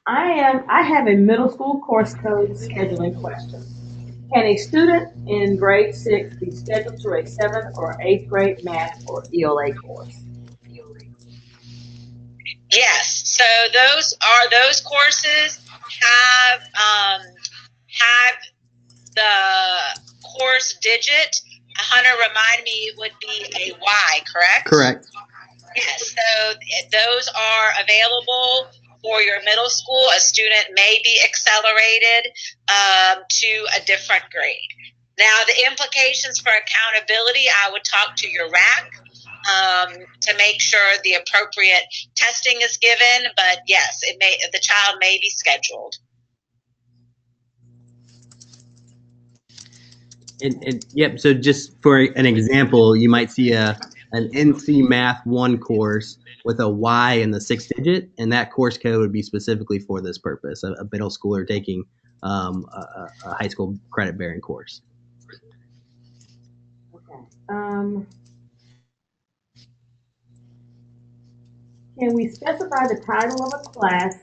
I have a middle school course code scheduling question. Can a student in grade 6 be scheduled to a 7th or 8th grade math or ELA course? Yes. So those courses have the course digit. Hunter, remind me, it would be a Y, correct? Correct. Yes. So those are available for your middle school. A student may be accelerated to a different grade. Now, the implications for accountability, I would talk to your RAC to make sure the appropriate testing is given. But yes, the child may be scheduled. And yep. So just for an example, you might see an NC Math 1 course with a Y in the 6th digit, and that course code would be specifically for this purpose, a middle schooler taking a high school credit-bearing course. Okay. Can we specify the title of a class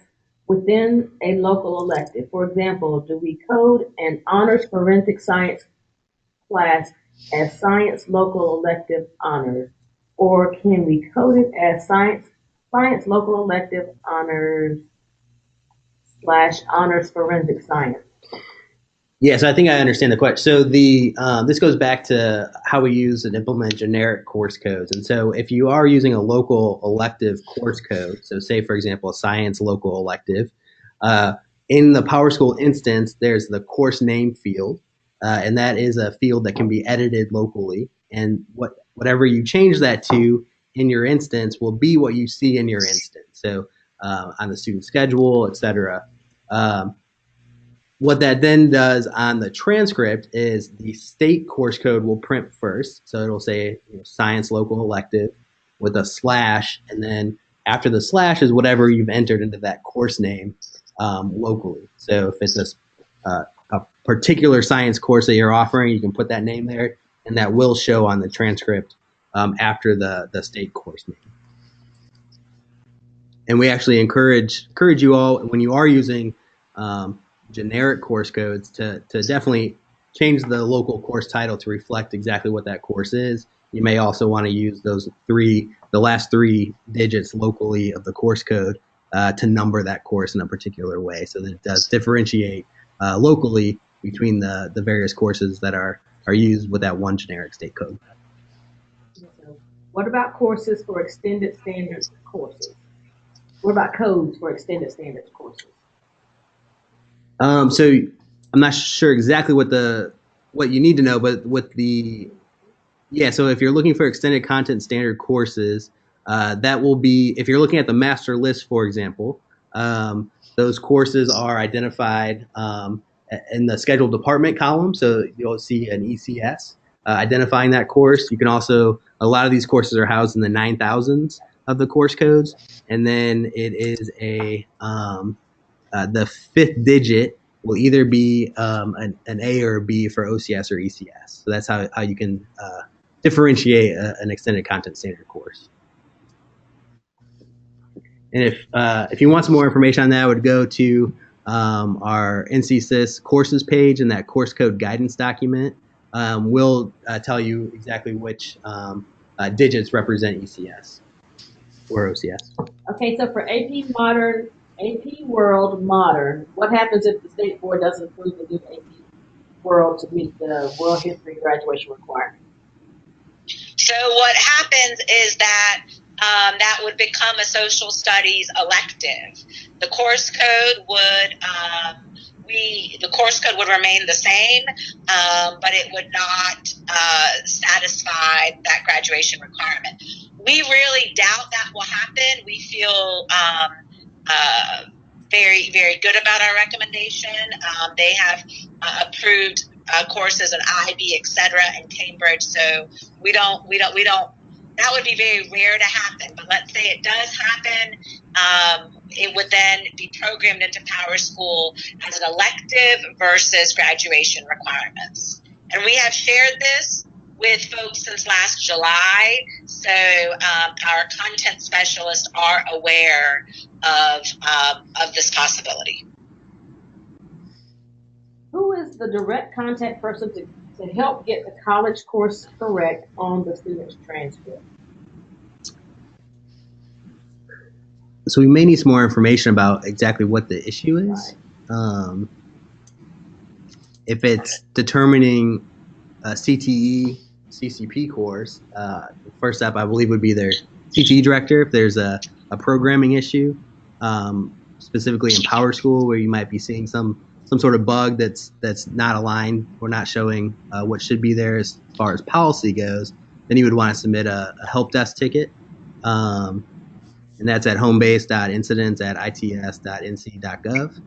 within a local elective? For example, do we code an honors forensic science class as science local elective honors, or can we code it as science local elective honors / honors forensic science? Yeah, so I think I understand the question. So this goes back to how we use and implement generic course codes. And so if you are using a local elective course code, so say, for example, a science local elective, in the PowerSchool instance, there's the course name field, and that is a field that can be edited locally. And whatever you change that to in your instance will be what you see in your instance. So on the student schedule, et cetera. What that then does on the transcript is the state course code will print first. So it'll say science local elective with a slash, and then after the slash is whatever you've entered into that course name locally. So if it's a particular science course that you're offering, you can put that name there, and that will show on the transcript after the state course name. And we actually encourage you all, when you are using generic course codes, to definitely change the local course title to reflect exactly what that course is. You may also want to use the last three digits locally of the course code to number that course in a particular way, so that it does differentiate locally between the various courses that are used with that one generic state code. What about courses for extended standards courses? What about codes for extended standards courses? So I'm not sure exactly what you need to know, but so if you're looking for extended content standard courses, that will be, if you're looking at the master list, for example, those courses are identified in the scheduled department column. So you'll see an ECS identifying that course. You can also, a lot of these courses are housed in the 9000s of the course codes. And then it is the fifth digit will either be an A or a B for OCS or ECS. So that's how you can differentiate an extended content standard course. And if you want some more information on that, I would go to our NCSIS courses page, and that course code guidance document will tell you exactly which digits represent ECS or OCS. Okay, so for AP World Modern, what happens if the State Board doesn't approve the new AP World to meet the World History graduation requirement? So what happens is that that would become a social studies elective. The course code would remain the same, but it would not satisfy that graduation requirement. We really doubt that will happen. We feel very, very good about our recommendation. They have approved courses in IB, etc., in Cambridge. So we don't. That would be very rare to happen. But let's say it does happen, it would then be programmed into PowerSchool as an elective versus graduation requirements. And we have shared this with folks since last July, so our content specialists are aware of this possibility. Who is the direct contact person to help get the college course correct on the student's transcript? So we may need some more information about exactly what the issue is. Right. If it's determining a CTE CCP course, first up, I believe, would be their CTE director. If there's a programming issue, specifically in PowerSchool, where you might be seeing some sort of bug that's not aligned or not showing what should be there as far as policy goes, then you would want to submit a help desk ticket. And that's at homebase.incidents@its.nc.gov.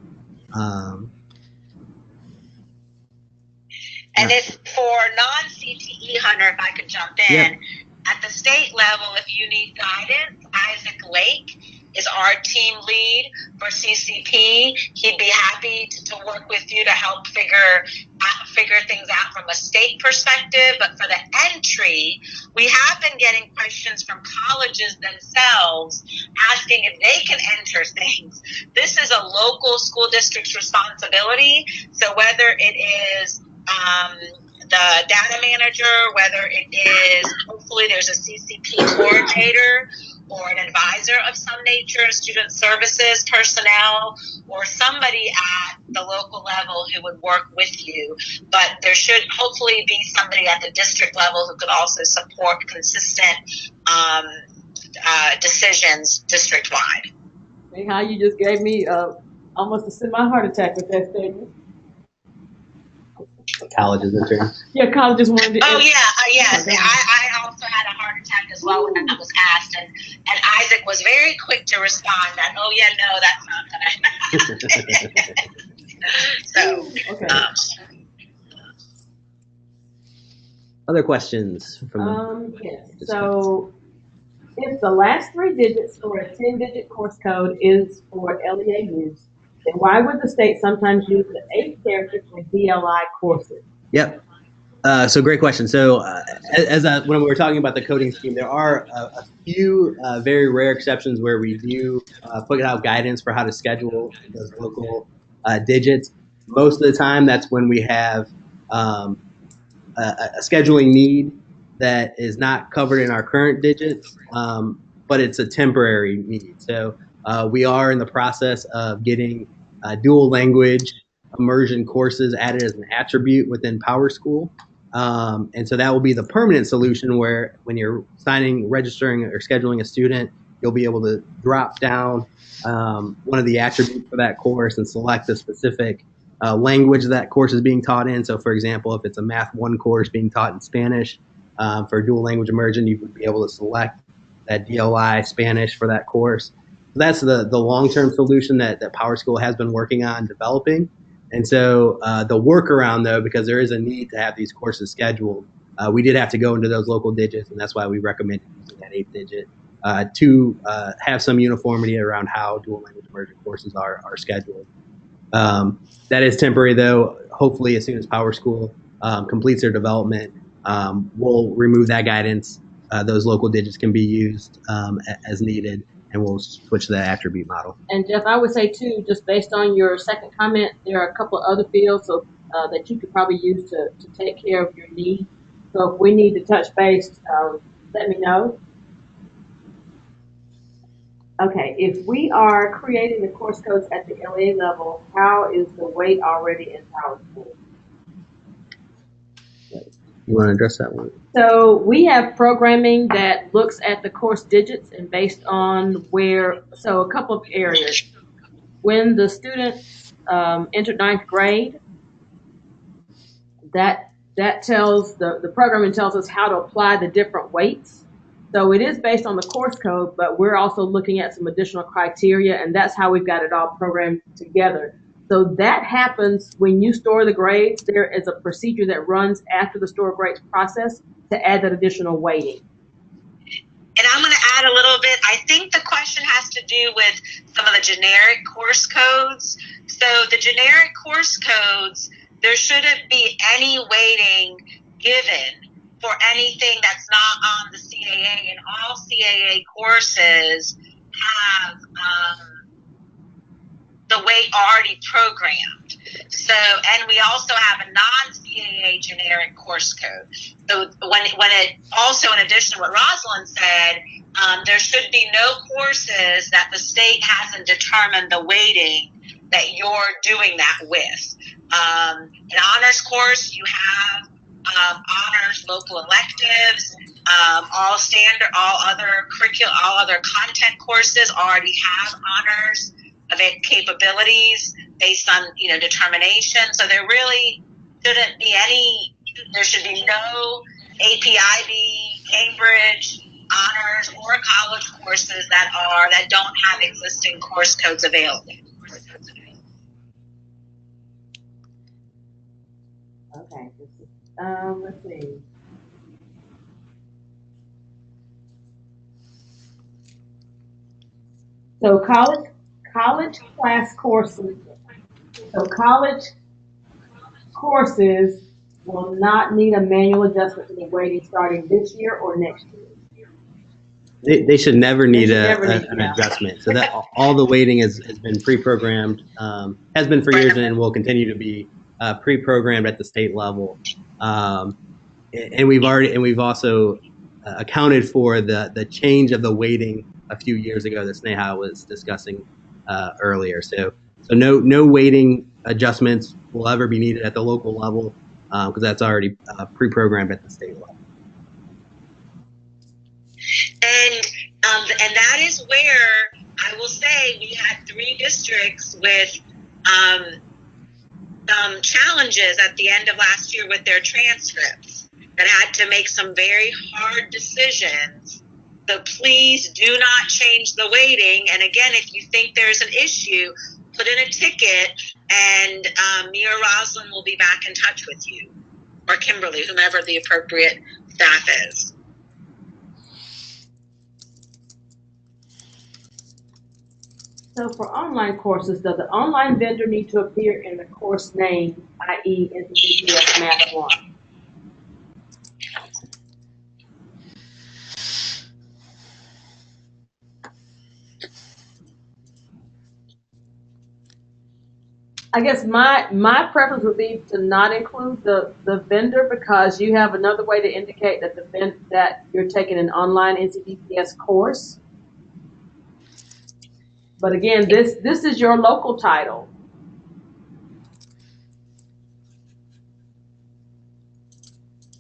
And if for non-CTE, Hunter, if I could jump in, yep. At the state level, if you need guidance, Isaac Lake is our team lead for CCP. He'd be happy to work with you to help figure things out from a state perspective. But for the entry, we have been getting questions from colleges themselves asking if they can enter things. This is a local school district's responsibility. So whether it is the data manager, whether it is, hopefully there's a CCP coordinator or an advisor of some nature, student services personnel, or somebody at the local level who would work with you. But there should hopefully be somebody at the district level who could also support consistent decisions district-wide. Hey, how you just gave me almost a semi-heart attack with that statement. Colleges intern. Yeah, colleges wanted to. Oh yeah, yes. I also had a heart attack as well when that was asked, and Isaac was very quick to respond that, oh yeah, no, that's not going to happen. So, Okay. Other questions from Yes. So if the last 3 digits for a 10-digit course code is for LEA use, then why would the state sometimes use the 8th character for DLI courses? Yep. So great question. So when we're talking about the coding scheme, there are a few very rare exceptions where we do put out guidance for how to schedule those local digits. Most of the time, that's when we have a scheduling need that is not covered in our current digits, but it's a temporary need. So we are in the process of getting dual language immersion courses added as an attribute within PowerSchool. And so that will be the permanent solution where when you're registering, or scheduling a student, you'll be able to drop down one of the attributes for that course and select the specific language that course is being taught in. So for example, if it's a Math 1 course being taught in Spanish, for dual language immersion, you would be able to select that DLI Spanish for that course. So that's the long-term solution that PowerSchool has been working on developing. And so the workaround, though, because there is a need to have these courses scheduled, we did have to go into those local digits, and that's why we recommend using that 8th digit to have some uniformity around how dual language immersion courses are scheduled. That is temporary, though. Hopefully, as soon as PowerSchool completes their development, we'll remove that guidance. Those local digits can be used as needed, and we'll switch to that attribute model. And Jeff, I would say too, just based on your second comment, there are a couple of other fields that you could probably use to take care of your need. So if we need to touch base, let me know. Okay, if we are creating the course codes at the LA level, how is the weight already in PowerSchool? You want to address that one? So we have programming that looks at the course digits and based on so a couple of areas. When the students entered 9th grade, that tells the programming tells us how to apply the different weights. So it is based on the course code, but we're also looking at some additional criteria, and that's how we've got it all programmed together. So that happens when you store the grades. There is a procedure that runs after the store grades process to add that additional weighting. And I'm going to add a little bit. I think the question has to do with some of the generic course codes. So the generic course codes, there shouldn't be any weighting given for anything that's not on the CAA, and all CAA courses have the weight already programmed. So, and we also have a non-CAA generic course code. So when it also, in addition to what Rosalind said, there should be no courses that the state hasn't determined the weighting that you're doing that with. An honors course, you have honors local electives, all other content courses already have honors capabilities based on determination. So there really shouldn't be there should be no APIB, Cambridge, honors, or college courses that don't have existing course codes available. Okay, let's see. So college class courses. So college courses will not need a manual adjustment to the weighting starting this year or next year. They should never need an adjustment. So that all the weighting has been pre-programmed, has been for years, and will continue to be pre-programmed at the state level. And we've also accounted for the change of the weighting a few years ago that Sneha was discussing earlier. So no weighting adjustments will ever be needed at the local level because that's already pre-programmed at the state level. And that is where I will say we had 3 districts with challenges at the end of last year with their transcripts that had to make some very hard decisions. So please do not change the weighting. And again, if you think there's an issue, put in a ticket, and me or Rosalind will be back in touch with you, or Kimberly, whomever the appropriate staff is. So for online courses, does the online vendor need to appear in the course name, i.e. NCPS Math 1? I guess my preference would be to not include the vendor, because you have another way to indicate that that you're taking an online NCPS course. But again, this is your local title.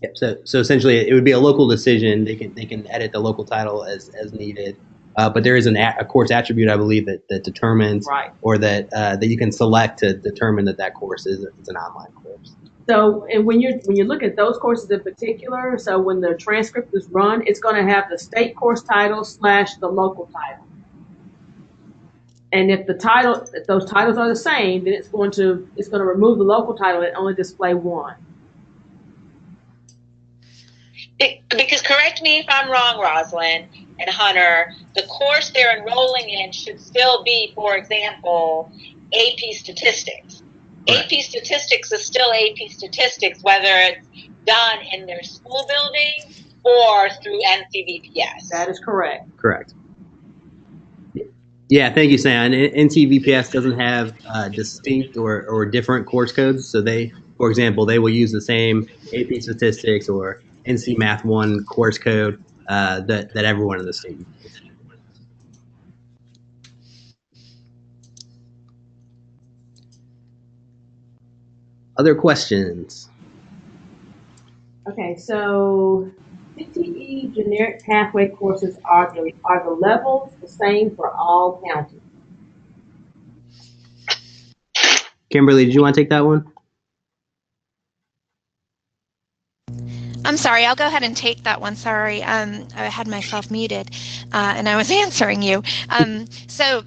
Yep. So essentially, it would be a local decision. They can edit the local title as needed. But there is a course attribute, I believe, that determines, right, or that you can select to determine that course is an online course. So, and when you look at those courses in particular, so when the transcript is run, it's going to have the state course title / the local title. And if those titles are the same, then it's going to remove the local title and only display one. Because, correct me if I'm wrong, Rosalind and Hunter, the course they're enrolling in should still be, for example, AP Statistics. Right. AP Statistics is still AP Statistics, whether it's done in their school building or through NCVPS. That is correct. Correct. Yeah, thank you, Sam. NCVPS doesn't have distinct or different course codes. So for example, they will use the same AP Statistics or NC Math 1 course code that everyone in the state uses. Other questions? Okay, so CTE generic pathway courses are the levels the same for all counties? Kimberly, did you want to take that one? I'm sorry, I'll go ahead and take that one. Sorry, I had myself muted and I was answering you. So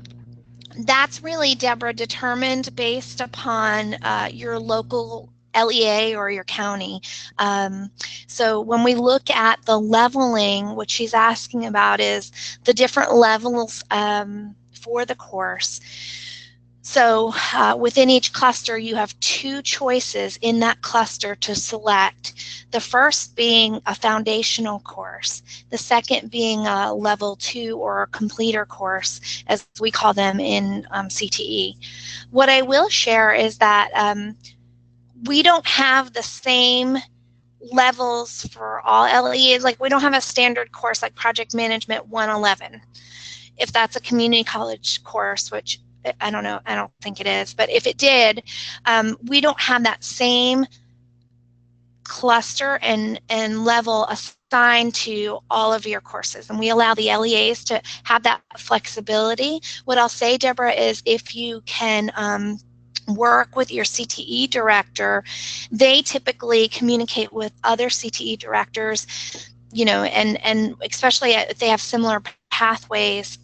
that's really, Deborah, determined based upon your local LEA or your county. So when we look at the leveling, what she's asking about is the different levels for the course. So within each cluster, you have two choices in that cluster to select. The first being a foundational course, the second being a level 2 or a completer course, as we call them in CTE. What I will share is that we don't have the same levels for all LEAs. Like, we don't have a standard course like Project Management 111. If that's a community college course, which I don't know, I don't think it is, but if it did, we don't have that same cluster and level assigned to all of your courses. And we allow the LEAs to have that flexibility. What I'll say, Deborah, is if you can work with your CTE director, they typically communicate with other CTE directors, you know, and especially if they have similar pathways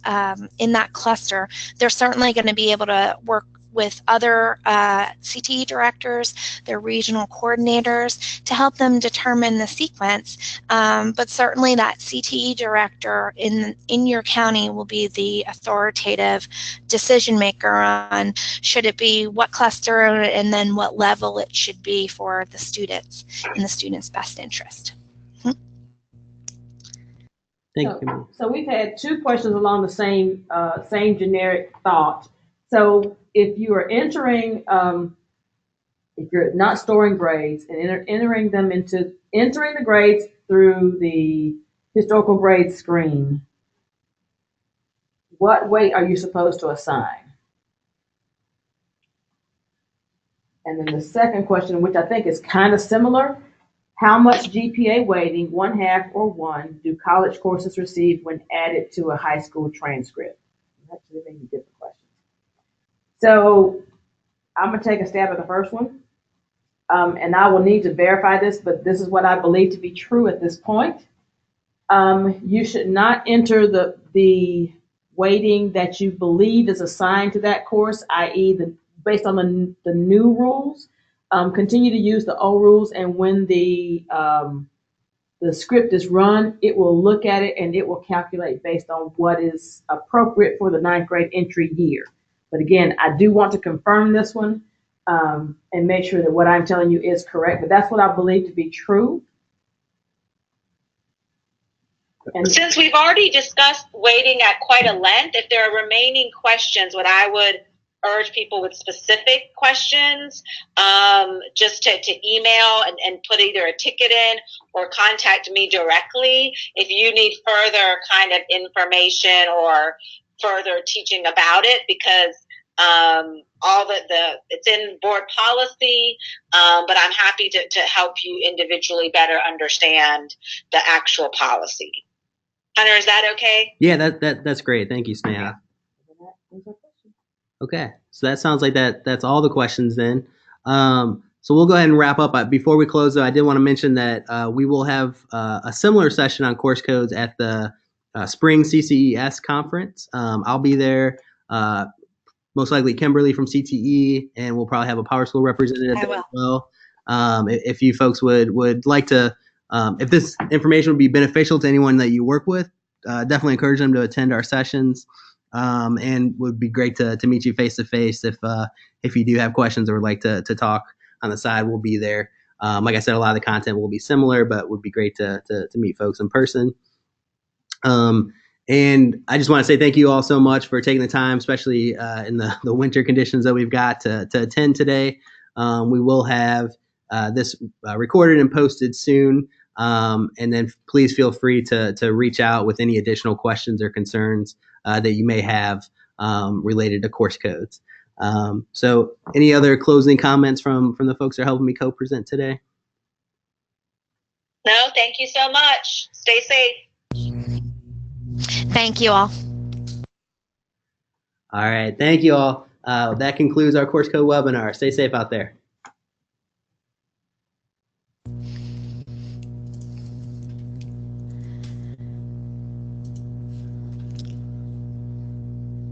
in that cluster, they're certainly going to be able to work with other CTE directors, their regional coordinators, to help them determine the sequence. But certainly that CTE director in your county will be the authoritative decision maker on should it be what cluster and then what level it should be for the students in the student's best interest. So we've had two questions along the same generic thought. So if you are entering, if you're not storing grades and entering the grades through the historical grades screen, what weight are you supposed to assign? And then the second question, which I think is kind of similar, how much GPA weighting, 1/2 or 1, do college courses receive when added to a high school transcript? Actually, maybe different questions. So I'm going to take a stab at the first one. And I will need to verify this, but this is what I believe to be true at this point. You should not enter the weighting that you believe is assigned to that course, i.e. based on the new rules. Continue to use the old rules, and when the script is run, it will look at it and it will calculate based on what is appropriate for the 9th grade entry year. But again, I do want to confirm this one and make sure that what I'm telling you is correct, but that's what I believe to be true. And since we've already discussed weighting at quite a length, if there are remaining questions, what I would urge people with specific questions just to email and put either a ticket in or contact me directly if you need further kind of information or further teaching about it, because it's in board policy, but I'm happy to help you individually better understand the actual policy. Hunter, is that okay? Yeah, that's great. Thank you, Sneha. Okay, so that sounds like that's all the questions then. So we'll go ahead and wrap up. Before we close, though, I did want to mention that we will have a similar session on course codes at the Spring CCES conference. I'll be there. Most likely Kimberly from CTE, and we'll probably have a Power School representative there as well. If you folks would like to, if this information would be beneficial to anyone that you work with, definitely encourage them to attend our sessions. And would be great to meet you face to face if you do have questions or would like to talk on the side. We'll be there. Like I said, a lot of the content will be similar, but would be great to meet folks in person. And I just want to say thank you all so much for taking the time, especially in the winter conditions that we've got to attend today. We will have this recorded and posted soon. And then please feel free to reach out with any additional questions or concerns that you may have related to course codes. So any other closing comments from the folks that are helping me co-present today? No, thank you so much. Stay safe. Thank you all. All right. Thank you all. That concludes our course code webinar. Stay safe out there.